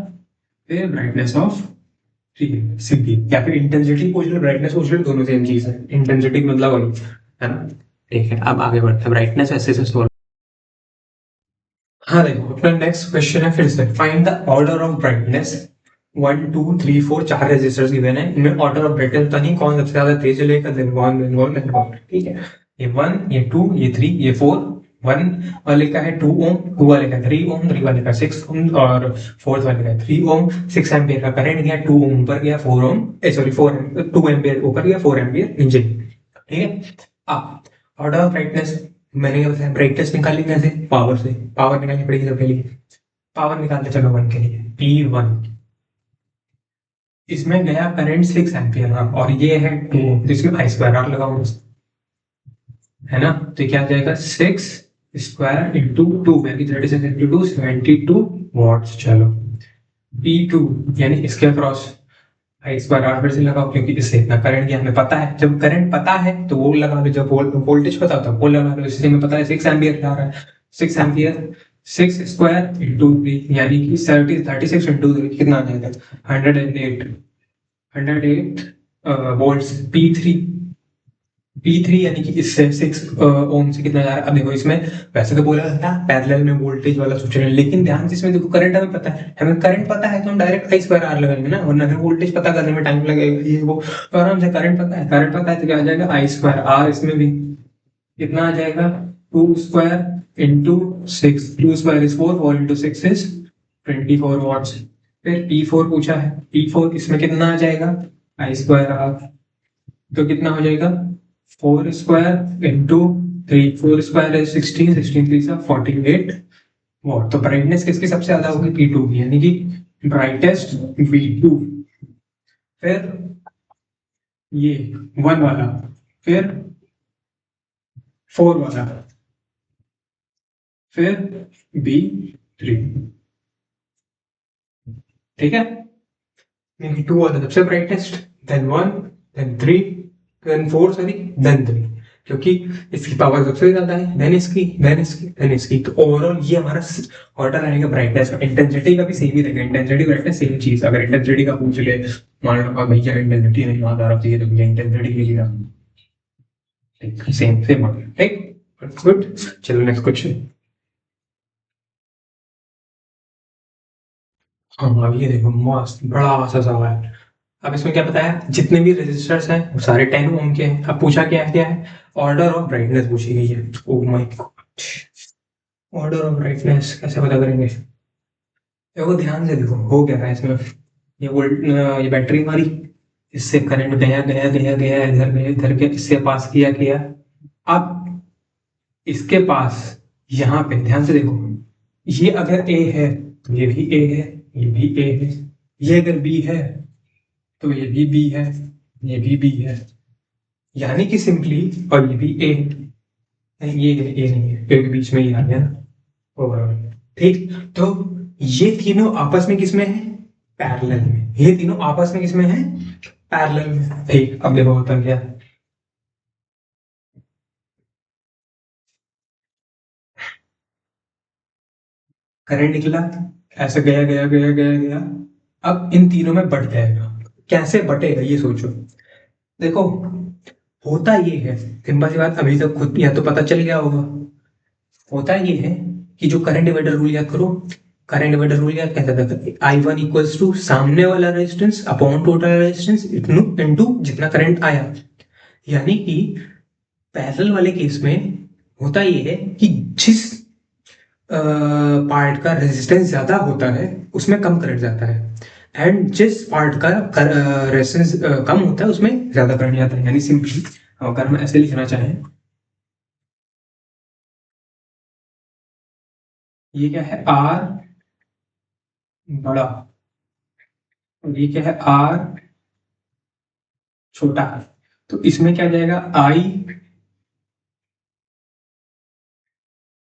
फिर ब्राइटनेस ऑफ थ्री, सिंपली। या फिर इंटेंसिटी पूछ लो, ब्राइटनेस पूछ लो, दोनों सेम चीज है, इंटेंसिटी मतलब वही है ना। ठीक है, अब आगे बढ़ते हैं, ब्राइटनेस ऐसे से सोल्व। हाँ देखो, अपना नेक्स्ट क्वेश्चन है फिर से, find the order of brightness. 1 2 3 4 चार रेजिस्टर्स गिवन है, इनमें ऑर्डर ऑफ ब्राइटनेस पता नहीं कौन सबसे ज्यादा तेज चलेगा, then one then one then one. ठीक है, ये वन, ये टू, ये थ्री, ये फोर। वन वाले का है 2 ओम, टू वाले का 3 ओम, थ्री वाले का 6 ओम, और फोर्थ वाले का 3 ओम। 6 एम्पियर का करंट गया, 2 ओम ऊपर गया, 4 ओम, सॉरी 2 एम्पियर ऊपर गया, 4 एम्पियर नीचे। ठीक है, अब ऑर्डर ऑफ ब्राइटनेस मैंने क्या बताया, ब्राइटनेस निकाली कैसे, पावर से, पावर निकालनी पड़ेगी सबके लिए। पावर निकालते चलो वन के लिए, P1, इसमें गया करंट 6 एम्पियर और ये है 2, तो इसमें आई स्क्वायर आर लगाओ, है ना। तो क्या आ जाएगा 6 स्क्वायर इंटू 2, यानी 36 इंटू 2 72 वॉट्स। चलो P2 यानी इसके अक्रॉस आई स्क्वायर आर फिर से लगाओ, क्योंकि इससे इतना करंट गया हमें पता है, जब करंट पता है तो वो लगा लो, जब वोल्टेज पता होता है वो लगा लो, इससे हमें पता है 6 एम्पियर जा रहा है। 6 एम्पियर 6 स्क्वायर इंटू 3, यानी कि 36 इंटू 3 कितना आ जाएगा, 108 वोल्ट्स। P3 यानी कि इससे 6 ओम से कितना जा रहा है। अब देखो इसमें वैसे तो बोला था पैरेलल में वोल्टेज वाला सूत्र है, लेकिन ध्यान से इसमें देखो करंट हमें पता है, हमें करंट पता है तो हम डायरेक्ट आई स्क्वायर आर लगाएंगे ना, वरना फिर वोल्टेज पता करने में टाइम लगेगा ये वो। तो आराम से करंट पता है, करंट पता है तो क्या आ जाएगा आई स्क्वायर आर, इसमें भी कितना आ जाएगा 2 स्क्वायर इंटू 6, 2 स्क्वायर इज 4, 4 इंटू 6 इज 24 वॉट्स। फिर P4 पूछा है, P4 इसमें कितना आ जाएगा आई स्क्वायर आर, तो कितना हो जाएगा 4 स्क्वायर इंटू 3, 4 स्क्वायर है 16, 16 3 सा 48 वॉट। तो ब्राइटनेस किसकी सबसे ज्यादा होगी, P2 की, यानी कि ब्राइटेस्ट V2। फिर ये 1 वाला, फिर 4 वाला, फिर B3। ठीक है, यानी 2 वाला सबसे brightest, then 1, then 3, then 4, sorry then 3, क्योंकि इसकी पावर सबसे ज्यादा है, देन इसकी, देन इसकी, देन इसकी। तो ओवरऑल ये हमारा ऑर्डर रहेगा ब्राइटनेस का। इंटेंसिटी का भी सेम ही रहेगा, इंटेंसिटी ब्राइटनेस सेम चीज। अगर इंटेंसिटी का पूछ ले, मान लो भैया इंटेंसिटी नहीं याद आ रहा चाहिए, तो भैया इंटेंसिटी लीजिएगा, ठीक सेम सेम ऑर्डर, ठीक गुड। चलो नेक्स्ट क्वेश्चन। हाँ अब ये देखो मस्त बड़ा सा सवाल। अब इसमें क्या बताया, जितने भी रेजिस्टर्स हैं वो सारे 10 ओम के हैं। अब पूछा क्या क्या है, ऑर्डर ऑफ ब्राइटनेस पूछी गई है। Oh my God, order of brightness कैसे पता करेंगे। देखो ध्यान से देखो हो क्या रहा है इसमें, ये वोल्ट, ये बैटरी हमारी, इससे करंट गया गया गया गया इधर गया इधर गया, इससे पास किया किया। अब इसके पास यहाँ पे ध्यान से देखो, ये अगर ए है तो ये भी ए है, ये भी ए है, ये अगर बी है तो ये भी बी है, ये भी बी है, यानी कि सिंपली, और ये भी ए, नहीं ये ए नहीं है क्योंकि बीच में ही आ गया ना ओवरऑल। ठीक, तो ये तीनों आपस में किसमें है, पैरेलल में। ये तीनों आपस में किसमें है, पैरेलल में। ठीक, अब देखो होता क्या, करंट निकला, ऐसे गया गया गया गया गया, अब इन तीनों में बट जाएगा। कैसे बटेगा ये सोचो। देखो होता ये है, सिंपल सी बात, अभी तक खुद या तो पता चल गया होगा। होता ये है कि जो करंट डिवाइडर रूल याद करो, करंट डिवाइडर रूल याद कहता था I1 इक्वल्स टू सामने वाला resistance upon total resistance into जितना करंट आया। यानी कि पैरेलल वाले केस में होता ये है कि जिस पार्ट का रेजिस्टेंस ज्यादा होता है उसमें कम करंट जाता है, एंड जिस पार्ट का रेजिस्टेंस कम होता है उसमें ज्यादा करंट जाता है। यानी सिंपली अगर हम ऐसे लिखना चाहें, ये क्या है आर बड़ा, और ये क्या है आर छोटा, तो इसमें क्या जाएगा आई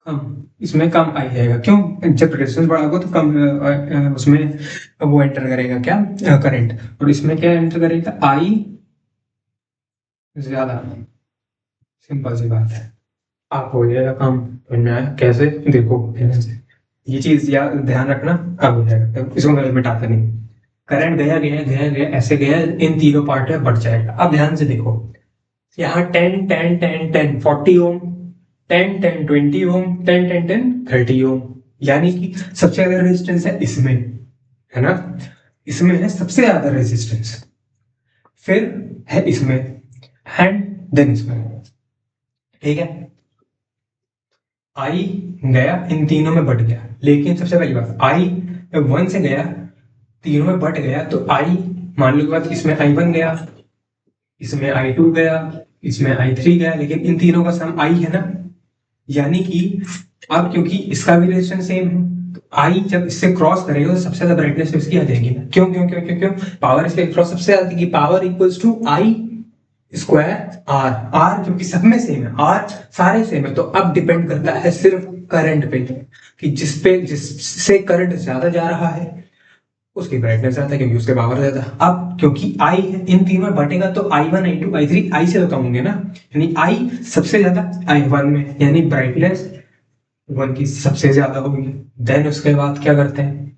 कम, इसमें कम आई जाएगा। क्यों? जब रेजिस्टेंस बड़ा होगा तो कम उसमें वो एंटर करेगा क्या, करंट, और इसमें क्या एंटर करेगा, आई ज्यादा। सिंपल सी बात है। आप हो जाएगा काम। मैं कैसे देखो, ये चीज ध्यान रखना। अब हो जाएगा, इसको मैं मिटाता नहीं। करंट गया गया गया गया ऐसे गया, इन तीनों पार्ट में बढ़ जाएगा। अब ध्यान से देखो, यहाँ 10 10 10 10 40 ओम, 10 10 20 ओम, 10 10 10 30 ओम। यानी कि सबसे ज्यादा रेजिस्टेंस है इसमें, है ना, इसमें है सबसे ज्यादा रेजिस्टेंस, फिर है इसमें, एंड देन इसमें। ठीक है, आई गया इन तीनों में बट गया, लेकिन सबसे पहली बात, आई 1 से गया तीनों में बट गया, तो आई मान लो बात, इसमें I1 गया, इसमें I2 गया, इसमें I3 गया, लेकिन इन तीनों का सम आई है ना। यानी कि अब क्योंकि इसका भी रेजिस्टेंस सेम है, तो आई जब इससे क्रॉस करेगा तो सबसे ज्यादा ब्राइटनेस इसकी आ जाएगी ना। क्यों क्यों क्यों क्यों क्यों? पावर इसके क्रॉस सबसे ज्यादा की power equals to I square R. R क्योंकि सब में सेम है, आर सारे सेम है, तो अब डिपेंड करता है सिर्फ करंट पे, कि जिससे करंट ज्यादा जा रहा है उसकी ब्राइटनेस ज्यादा, क्योंकि उसके पावर ज्यादा। अब क्योंकि आई है इन तीनों में बटेगा, तो I1 I2 I3 आई से तो कम होंगे ना, यानी आई सबसे ज्यादा I1 में, यानी ब्राइटनेस 1 की सबसे ज्यादा होगी। देन उसके बाद क्या करते हैं,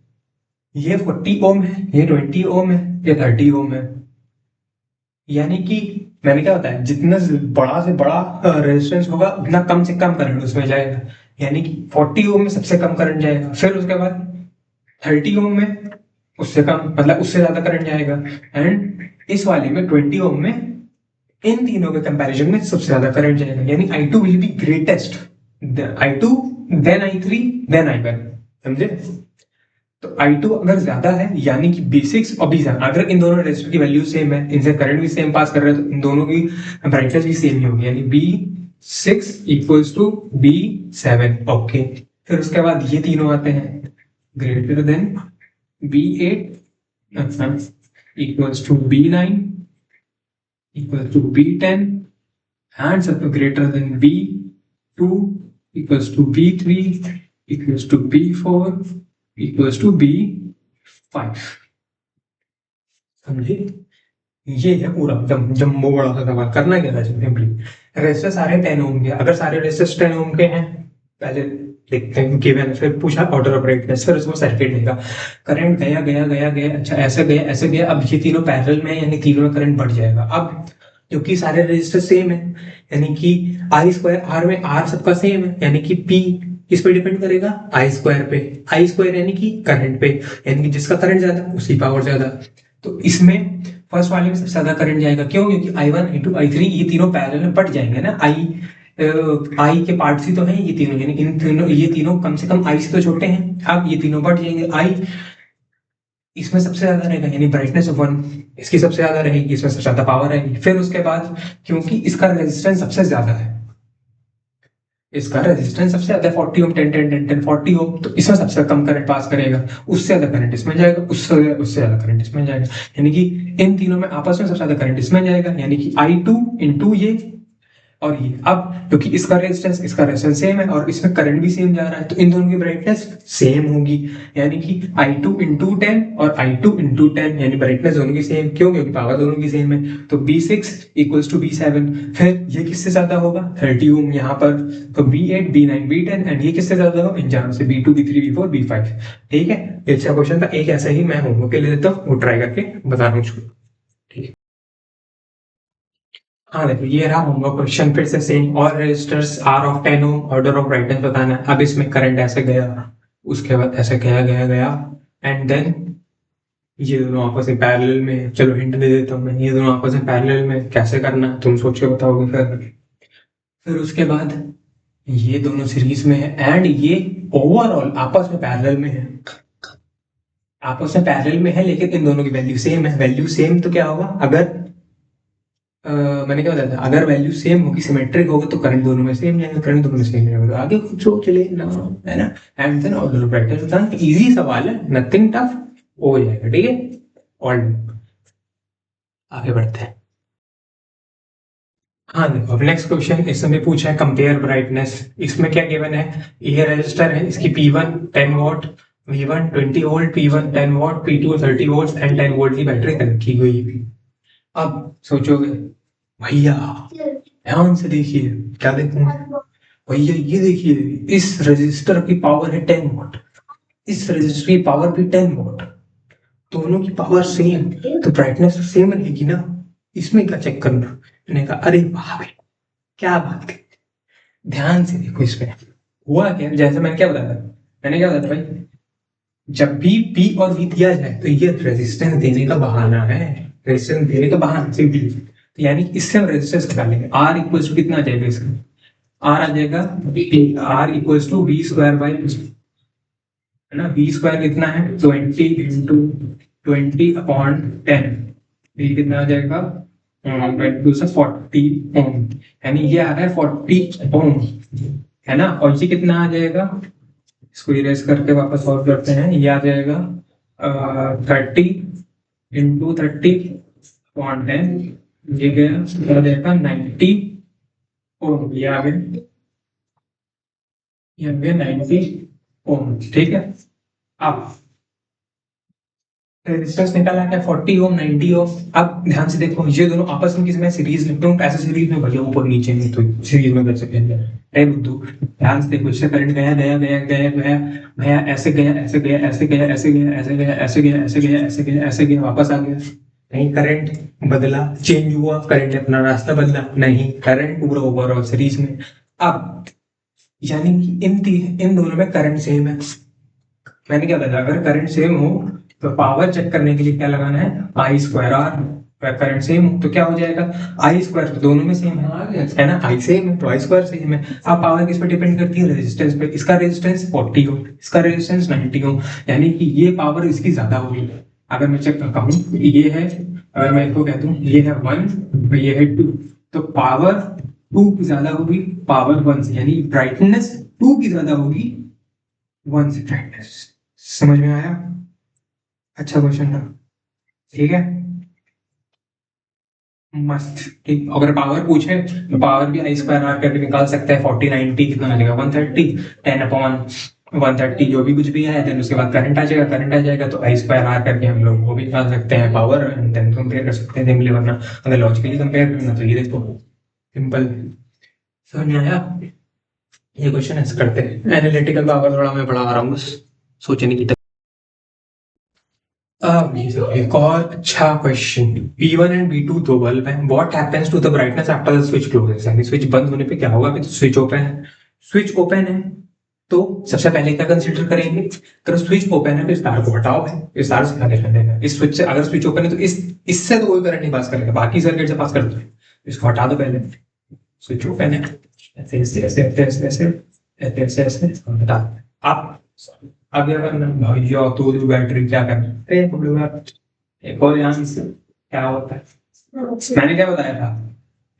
ये 40 ओम है, ये 20 ओम है, ये 30 ओम है। यानी कि मैंने क्या बताया, जितना बड़ा से बड़ा रेजिस्टेंस होगा उतना कम से कम करंट उसमें जाएगा। यानी कि 40 ओम में सबसे कम करंट जाएगा, फिर उसके बाद 30 ओम में उससे कम, मतलब उससे ज्यादा करंट जाएगा, एंड इस वाले में 20 ओम में इन तीनों के कंपैरिजन में सबसे ज्यादा करंट जाएगा। यानी I2 will be greatest, I2 then I3 then I1। समझे? तो I2 अगर ज्यादा है, यानी कि B6 और B7, अगर इन दोनों रेजिस्टर की वैल्यू सेम है, इनसे करंट भी सेम पास कर रहे हैं, तो इन दोनों की ब्राइटनेस भी सेम ही होगी, यानी B6 equals to B7। Okay, फिर उसके बाद ये तीनों आते हैं, greater than B8 equals to B9 equals to B10, and सब greater than B2 equals to B3 equals to B4 equals to B5। समझे? ये है पूरा जम्बो बड़ा सा सवाल। करना क्या था सिंपली, रेजिस्टर सारे 10 ओम के, अगर सारे रेजिस्टर 10 ओम के हैं, पहले देखते हैं गिवन, फिर पूछा ऑर्डर ऑफ ब्राइटनेस, फिर उसको सर्किट देगा, करंट गया गया गया गया, अच्छा ऐसे गया ऐसे गया, अब ये तीनों पैरेलल में, यानी तीनों में करंट बढ़ जाएगा। अब क्योंकि सारे रेजिस्टर सेम है, यानी कि आई स्क्वायर आर में, आर सबका सेम है, यानी कि पी किस पे डिपेंड करेगा, आई स्क्वायर पे। आई स्क्वायर यानी कि करंट पे, यानी कि जिसका करंट ज्यादा उसकी पावर ज्यादा। तो इसमें फर्स्ट वाले में सबसे ज्यादा करंट जाएगा। क्यों? क्योंकि I1 I2 I3 ये तीनों पैरेलल में बढ़ जाएंगे ना। आई के पार्ट्स ही तो हैं ये तीनों, यानी इन तीनों, ये तीनों कम से कम आई से तो छोटे हैं। अब ये तीनों बढ़ जाएंगे, आई इसमें सबसे ज्यादा रहेगा, यानी ब्राइटनेस ऑफ 1 इसकी सबसे ज्यादा रहेगी, इसमें सबसे ज्यादा पावर रहेगी। फिर उसके बाद क्योंकि इसका रेजिस्टेंस सबसे ज्यादा है, इसका रेजिस्टेंस सबसे ज्यादा है 40 ओम, 10 10 10 10 40 ओम, तो इसमें सबसे कम करंट पास करेगा, उससे ज्यादा करंट इसमें जाएगा, उससे ज्यादा करंट इसमें जाएगा, यानी कि इन तीनों में आपस में सबसे ज्यादा करंट इसमें जाएगा, यानी कि I2 इंटू ये और ये। अब क्योंकि इसका रेजिस्टेंस सेम है और इसमें करंट भी सेम जा रहा है, तो इन दोनों की ब्राइटनेस सेम होगी, यानी कि I2 इंटू 10 और I2 इंटू 10, यानी ब्राइटनेस दोनों की सेम। क्यों? क्योंकि पावर दोनों की सेम है, तो B6 इक्वल्स टू B7। फिर ये किससे ज्यादा होगा, 30 ओम यहाँ पर, तो B8 B9 B10, एंड ये किससे ज्यादा होगा, इन चारों से, B2 B3 B4 B5। ठीक है, ये अच्छा क्वेश्चन था, एक ऐसा ही मैं होमवर्क के लिए देता हूँ, वो ट्राई करके बता रहा हूँ। ठीक है, हाँ देखो ये रहा होमवर्क क्वेश्चन, फिर से सेम, और resistors are of 10 ohm, order of brightness बताना है। अब इसमें करंट ऐसे गया, उसके बाद ऐसे गया गया गया, एंड देन ये दोनों आपस में पैरेलल में, चलो हिंट दे देता हूँ मैं, ये दोनों आपस में पैरेलल में, कैसे करना है तुम सोच के बताओगे। फिर उसके बाद ये दोनों सीरीज में है, एंड ये ओवरऑल आपस में पैरेलल में है, आपस में पैरेलल में है, लेकिन इन दोनों की वैल्यू सेम है। वैल्यू सेम तो क्या होगा, अगर मैंने क्या बताया था, अगर वैल्यू सेम होगी, सिमेट्रिक होगा, तो करंट दोनों में सेम जाएगा, करंट दोनों में सेम जाएगा, तो आगे कुछ सोच ले ना, है ना। And then order of brightness बताना, इजी सवाल है, नथिंग टफ, हो जाएगा। ठीक है, और आगे बढ़ते हैं। हाँ देखो, अब नेक्स्ट क्वेश्चन इस समय पूछा है कंपेयर ब्राइटनेस। इसमें क्या गिवन है, ये रजिस्टर है, इसकी P1 10 what, V1 20 volt, P1 10 what, P2 30 volt and 10 volt की बैटरी कनेक्ट की हुई है। अब सोचोगे भैया ध्यान से देखिए, क्या देखूं भैया, ये देखिए इस रजिस्टर की पावर है 10 वॉट, इस रजिस्टर की पावर भी 10 वॉट, दोनों की पावर सेम, तो ब्राइटनेस सेम रहेगी ना, इसमें क्या चेक करना। मैंने कहा अरे वाह भाई, क्या बात है, ध्यान से देखो इसमें हुआ क्या। जैसे मैंने क्या बताया था, मैंने क्या बताया था भाई, जब भी P और V दिया जाए तो ये रेजिस्टेंस देने का बहाना है, रेजिस्टेंस देने का बहाना सिंपली, तो यानी इससे हम रेजिस्टेंस निकालेंगे। R इक्वल्स टू कितना आ जाएगा इसका, R आ जाएगा R equals to V square by, है ना, V स्क्वायर कितना है 20 इंटू 20 अपॉन 10, ये कितना आ जाएगा 22 से 40 ओम, यानी ये आ रहा है 40 ओम, है ना। और ये कितना आ जाएगा, इसको इरेज करके वापस सॉल्व करते हैं, ये आ जाएगा 30 इंटू 30 अपॉन 10, ये गया आ जाएगा 90 ओम, ये आ गया 90 ओम, ठीक है। अब रेजिस्टेंस निकाला है 40 ओम 90 ओम। अब ध्यान से देखो, ये दोनों आपस में किसमें सीरीज में, क्यों ऐसे सीरीज में भैया ऊपर नीचे में, तो सीरीज में कैसे खेलते हैं, अरे बुद्धू ध्यान से देखो, इससे करंट गया गया गया गया गया भैया, ऐसे गया ऐसे गया ऐसे गया ऐसे गया ऐसे गया ऐसे गया ऐसे गया ऐसे गया ऐसे गया, वापस आ गया, नहीं करंट बदला, चेंज हुआ, करंट ने अपना रास्ता बदला, नहीं, करंट पूरा ओवरऑल सीरीज में। अब यानी कि इन दोनों में करंट सेम है। मैंने क्या बताया, अगर करंट सेम हो तो पावर चेक करने के लिए क्या लगाना है, I square are. Current same हो तो क्या हो जाएगा, आई स्क्वायर, दोनों में सेम है ना, आई सेम है तो आई स्क्वायर सेम है। अब पावर किस पे डिपेंड करती है, रेजिस्टेंस पे। इसका रेजिस्टेंस 40 हो, इसका रेजिस्टेंस 90 हो, यानी कि ये पावर इसकी ज्यादा होगी। अगर मैं चेक कहूँ ये है, अगर मैं इसको कह दूं ये है 1 ये है 2, तो पावर 2 की ज्यादा होगी पावर 1 से, यानी ब्राइटनेस 2 की ज्यादा होगी 1 से ब्राइटनेस। समझ में आया, अच्छा क्वेश्चन था, ठीक है, मस्त। ठीक, अगर पावर पूछे तो पावर भी आई स्क्वायर आर करके निकाल सकते हैं, 40 90 कितना आ जाएगा 130, 10 अपॉन 130 जो भी कुछ भी है, देन उसके बाद करंट आ जाएगा, करंट आ जाएगा तो आई स्क्वायर आर करके हम लोग वो भी निकाल सकते हैं पावर, एंड देन कंपेयर कर सकते हैं सिंपली। वरना अगर लॉजिकली कंपेयर करना तो ये देखो सिंपल, समझ में आया। ये क्वेश्चन ऐसे करते हैं, एनालिटिकल पावर थोड़ा मैं पढ़ा रहा हूँ बस, सोचने की। अब एक और अच्छा क्वेश्चन, P1 एंड P2 दो बल्ब हैं, what happens to the brightness after the switch closes, यानी स्विच बंद होने पे क्या होगा, अभी तो स्विच ओपन है, स्विच ओपन है तो सबसे पहले क्या कंसीडर करेंगे, अगर स्विच ओपन है तो इस तार को हटाओ है, इस तार से कनेक्ट कर देना, इस स्विच से, अगर स्विच ओपन है तो इससे तो कोई करंट नहीं पास करेगा, बाकी सर्किट से पास कर दो, इसको हटा दो पहले, स्विच ओपन है, ऐसे ऐसे ऐसे ऐसे ऐसे ऐसे ऐसे ऐसे हटा। आप अब क्या करना भैया, तो बैटरी क्या करना, एक और यहाँ से क्या होता है, मैंने क्या बताया था,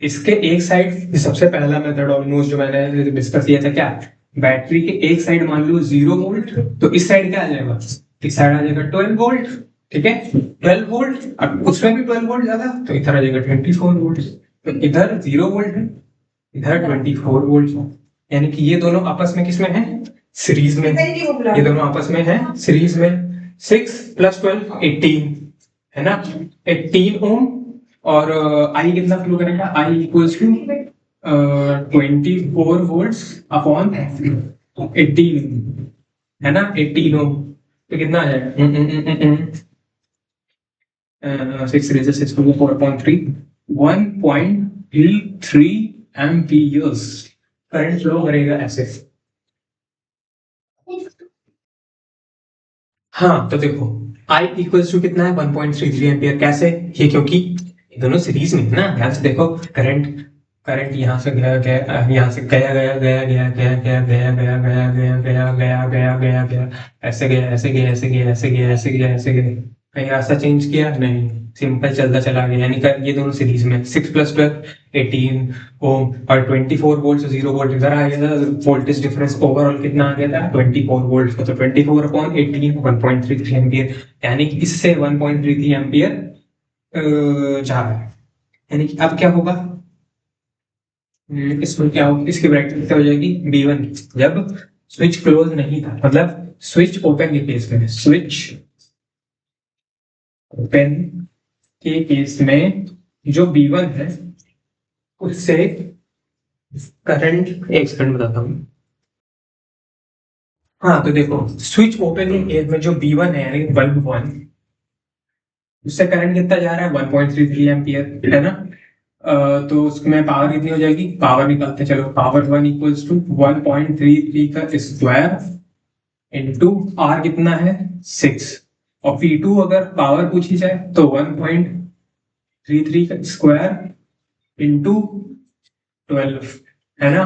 इसके एक साइड, सबसे पहला मेथड ऑलमोस्ट जो मैंने डिस्कस किया था, क्या बैटरी के एक साइड मान लो 0 वोल्ट, तो इस साइड क्या आ जाएगा, इस साइड आ जाएगा 12 वोल्ट, ठीक है 12 वोल्ट, अब उसमें भी 12 वोल्ट ज्यादा तो इधर आ जाएगा 24 वोल्ट, तो इधर 0 वोल्ट है, इधर 24 वोल्ट है, यानी कि ये दोनों आपस में किसमें है, सीरीज में, ये दोनों आपस में है सीरीज में, 6 + 12 18, है ना, 18 ओम, और आई कितना फ्लो करेगा, आई इक्वल्स टू 24 वोल्ट्स अपॉन 18, है ना 18 ओम, तो कितना आ जाएगा 6 रेज़र 6 4.3 1.33 एम्पियर्स करंट फ्लो करेगा ऐसे। हाँ तो देखो I इक्वल्स टू कितना है 1.33 एम्पियर, कैसे, ये क्योंकि ये दोनों सीरीज में है ना, ध्यान से देखो, करंट करंट यहाँ से गया गया, यहाँ से गया गया गया गया गया गया गया गया गया गया गया गया गया गया गया, ऐसे गया ऐसे गया ऐसे गया ऐसे गया ऐसे गया ऐसे गया, कहीं रास्ता चेंज किया नहीं, सिंपल चलता चला गया, यानी ये दोनों सीरीज में 6 + 12 18 ओम, और 24 वोल्ट से 0 वोल्ट इधर आ गया था, वोल्टेज डिफरेंस ओवरऑल कितना आ गया था 24 वोल्ट का, तो 24 अपॉन 18 1.33 एम्पियर, यानी कि इससे 1.33 एम्पियर जा रहा है, यानी कि अब क्या होगा, इसमें क्या होगी, इसकी ब्राइटनेस क्या हो जाएगी B1 जब स्विच क्लोज नहीं था, मतलब स्विच ओपन के केस में, स्विच ओपन के केस में जो B1 है उससे करंट, एक सेकंड बताता हूँ। हाँ तो देखो, स्विच ओपन के केस में जो B1 है यानी बल्ब 1, उससे करंट कितना जा रहा है 1.33 एम्पियर, है ना। तो उसमें पावर कितनी हो जाएगी, पावर निकालते हैं, चलो। पावर 1 इक्वल्स टू 1.33 का स्क्वायर इंटू आर कितना है 6, और P2 अगर पावर पूछी जाए तो 1.33 का स्क्वायर इंटू 12, है ना।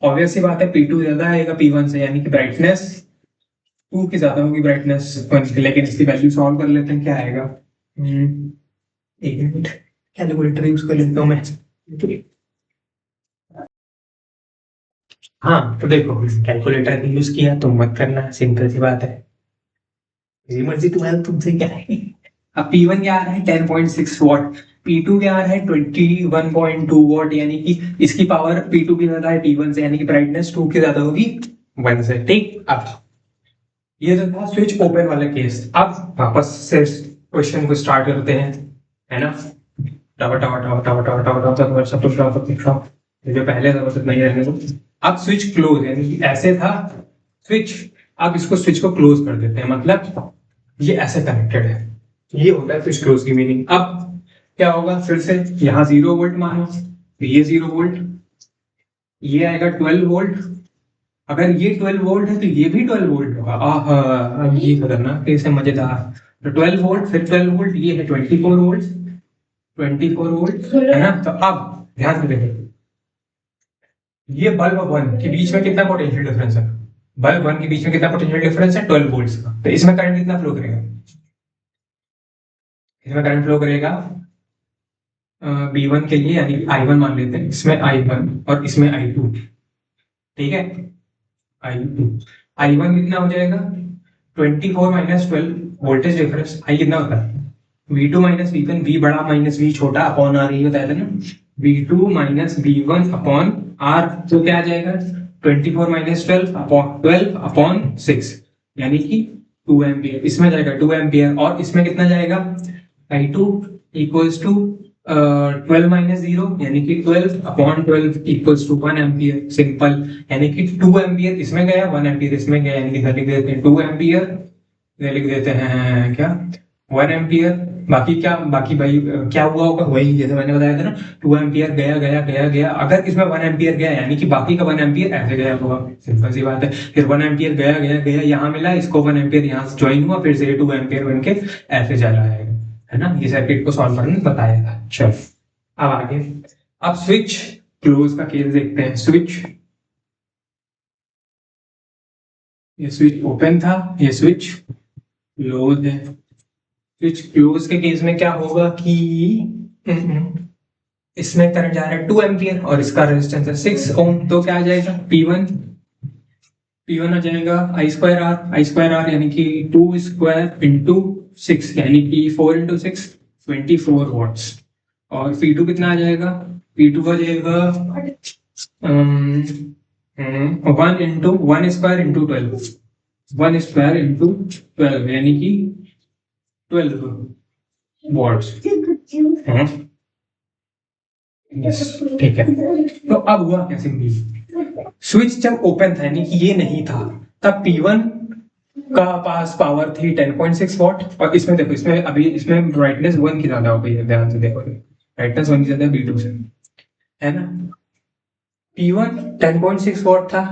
ऑब्वियस सी बात है P2 ज्यादा आएगा P1 से, यानी कि ब्राइटनेस 2 की ज्यादा होगी ब्राइटनेस 1 की। लेकिन इसकी वैल्यू सॉल्व कर लेते हैं, क्या आएगा। एक मिनट, कैलकुलेटर यूज कर लेता हूँ मैं। हाँ तो देखो, कैलकुलेटर यूज किया तो मत करना, सिंपल सी बात है, मेरी मर्जी, तुम्हारा तुमसे क्या है। अब P1 क्या आ रहा है 10.6 वॉट, P2 क्या आ रहा है 21.2 वॉट, यानी कि इसकी पावर P2 की ज्यादा है P1 से, यानी कि ब्राइटनेस 2 की ज्यादा होगी 1 से, ठीक। अब ये तो था स्विच ओपन वाला केस। अब वापस से क्वेश्चन को स्टार्ट करते हैं, है ना। Tower tower tower tower tower tower tower tower सब कुछ टावर दिख रहा, जो पहले था बस नहीं रहने दो। अब स्विच क्लोज, यानी कि ऐसे था स्विच, अब इसको स्विच को क्लोज कर देते हैं, मतलब ये ऐसे कनेक्टेड है, ये होता है स्विच क्लोज की मीनिंग। अब क्या होगा, फिर से यहाँ 0 वोल्ट मानो, तो ये 0 वोल्ट, ये आएगा 12 वोल्ट, अगर ये 12 वोल्ट है तो ये भी 12 वोल्ट होगा। अब ये खतरनाक कैसे, मजेदार। तो 12 वोल्ट, फिर 12 वोल्ट, ये है 24 वोल्ट, 24 वोल्ट, है ना। तो अब ध्यान से देखो, ये बल्ब 1 के बीच में कितना पोटेंशियल डिफरेंस है, बल्ब 1 के बीच में कितना पोटेंशियल डिफरेंस है 12 वोल्ट का, तो इसमें करंट कितना फ्लो करेगा, इसमें करंट फ्लो करेगा B1 के लिए, यानी I1 मान लेते हैं, इसमें I1 और इसमें I2, ठीक है। I2, I1 कितना हो जाएगा 24 माइनस 12, वोल्टेज डिफरेंस आई कितना होता है V2 माइनस V1, V बड़ा माइनस V छोटा अपॉन R, ये बताया था ना। V2 minus V1 upon R, तो क्या आ जाएगा 24 माइनस 12 अपॉन 6, यानी कि 2 एम्पियर, इसमें जाएगा 2 एम्पियर, और इसमें कितना जाएगा I2 इक्वल्स टू 12 माइनस 0, यानी कि 12 upon 12 equals to 1 ampere, simple. यानी कि 2 एम्पियर इसमें गया, 1 एम्पियर इसमें गया, यानी कि लिख देते हैं 2 एम्पियर, लिख देते हैं क्या 1 एम्पियर। बाकी क्या, बाकी भाई क्या हुआ होगा, वही जैसे मैंने बताया था ना, 2 एम्पियर गया गया गया गया, अगर इसमें 1 एम्पियर गया यानी कि बाकी का 1 एम्पियर ऐसे गया होगा, सिंपल सी बात है। फिर 1 एम्पियर गया गया गया, यहाँ मिला, इसको 1 एम्पियर यहाँ से ज्वाइन हुआ, फिर से 2 एम्पियर बन के ऐसे चला आएगा, है ना। ये सर्किट को सॉल्व करने बताया था। चलो अब आगे, अब स्विच क्लोज का केस देखते हैं। स्विच, ये स्विच ओपन था, ये स्विच क्लोज है। स्विच क्लोज के केस में क्या होगा कि इसमें करंट जा रहा है 2 एम्पियर और इसका रेजिस्टेंस है 6 ओम, तो क्या आ जाएगा P1, P1 आ जाएगा I स्क्वायर R यानी कि 2 स्क्वायर इंटू 6, यानी कि 4 इंटू 6 24 वॉट्स, और P2 कितना आ जाएगा, P2 आ जाएगा 1 into 1 square into 12, 1 square into 12, यानी कि 12 वॉट्स, ठीक है। तो अब हुआ क्या, सिंपली स्विच जब ओपन था यानी कि ये नहीं था, तब P1 का पास पावर थी 10.6 वॉट, और इसमें देखो, इसमें अभी इसमें ब्राइटनेस 1 की ज्यादा हो गई है, ध्यान से देखो, ब्राइटनेस 1 की ज्यादा B2 से, है ना। P1 10.6 वॉट था,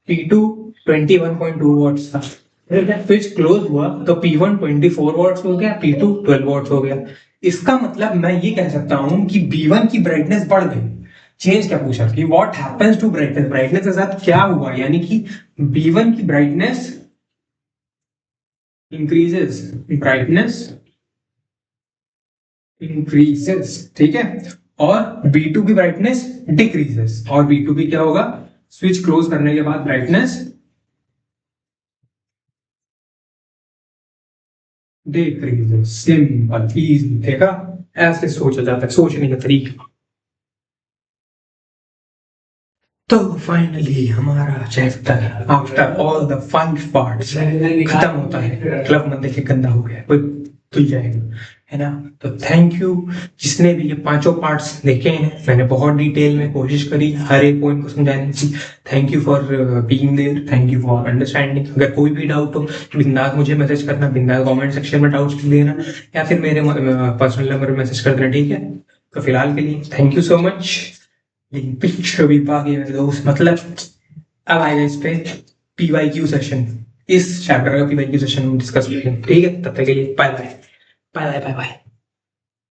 P2 21.2 वॉट था। फिर जब स्विच क्लोज हुआ तो P1 24 वॉट्स हो गया, P2 12 वॉट्स हो गया। इसका मतलब मैं ये कह सकता हूं कि B1 की ब्राइटनेस बढ़ गई। चेंज क्या पूछा कि what happens to brightness, brightness के साथ क्या हुआ, यानी कि B1 की ब्राइटनेस इंक्रीजेस, ब्राइटनेस इंक्रीजेस, ठीक है, और B2 की ब्राइटनेस डिक्रीजेस, और B2 की क्या होगा, स्विच क्लोज करने के बाद ब्राइटनेस डिक्रीजेस, सिंपल इजी, देखा, ऐसे सोचा जाता है, सोचने का तरीका। तो फाइनली हमारा chapter after all the 5 parts खत्म होता है। क्लब मन देखे गंदा हो गया, कोई तुल जाएगा, है ना। तो थैंक यू जिसने भी ये पांचों पार्ट्स देखे हैं। मैंने बहुत डिटेल में कोशिश करी हर एक पॉइंट को समझाने की। Thank you for being there, thank you for understanding. अगर कोई भी डाउट हो बिंदास मुझे मैसेज करना, बिंदास कमेंट सेक्शन में डाउट्स देना, या फिर मेरे पर्सनल नंबर पे मैसेज कर देना, ठीक है। तो फिलहाल के लिए थैंक यू सो मच। लेकिन पिक्चर भी बाकी मेरे दोस्त, मतलब अब आएगा इस पे PYQ सेशन, इस चैप्टर का PYQ सेशन हम डिस्कस करेंगे, ठीक है। तब तक के लिए bye bye bye bye bye bye.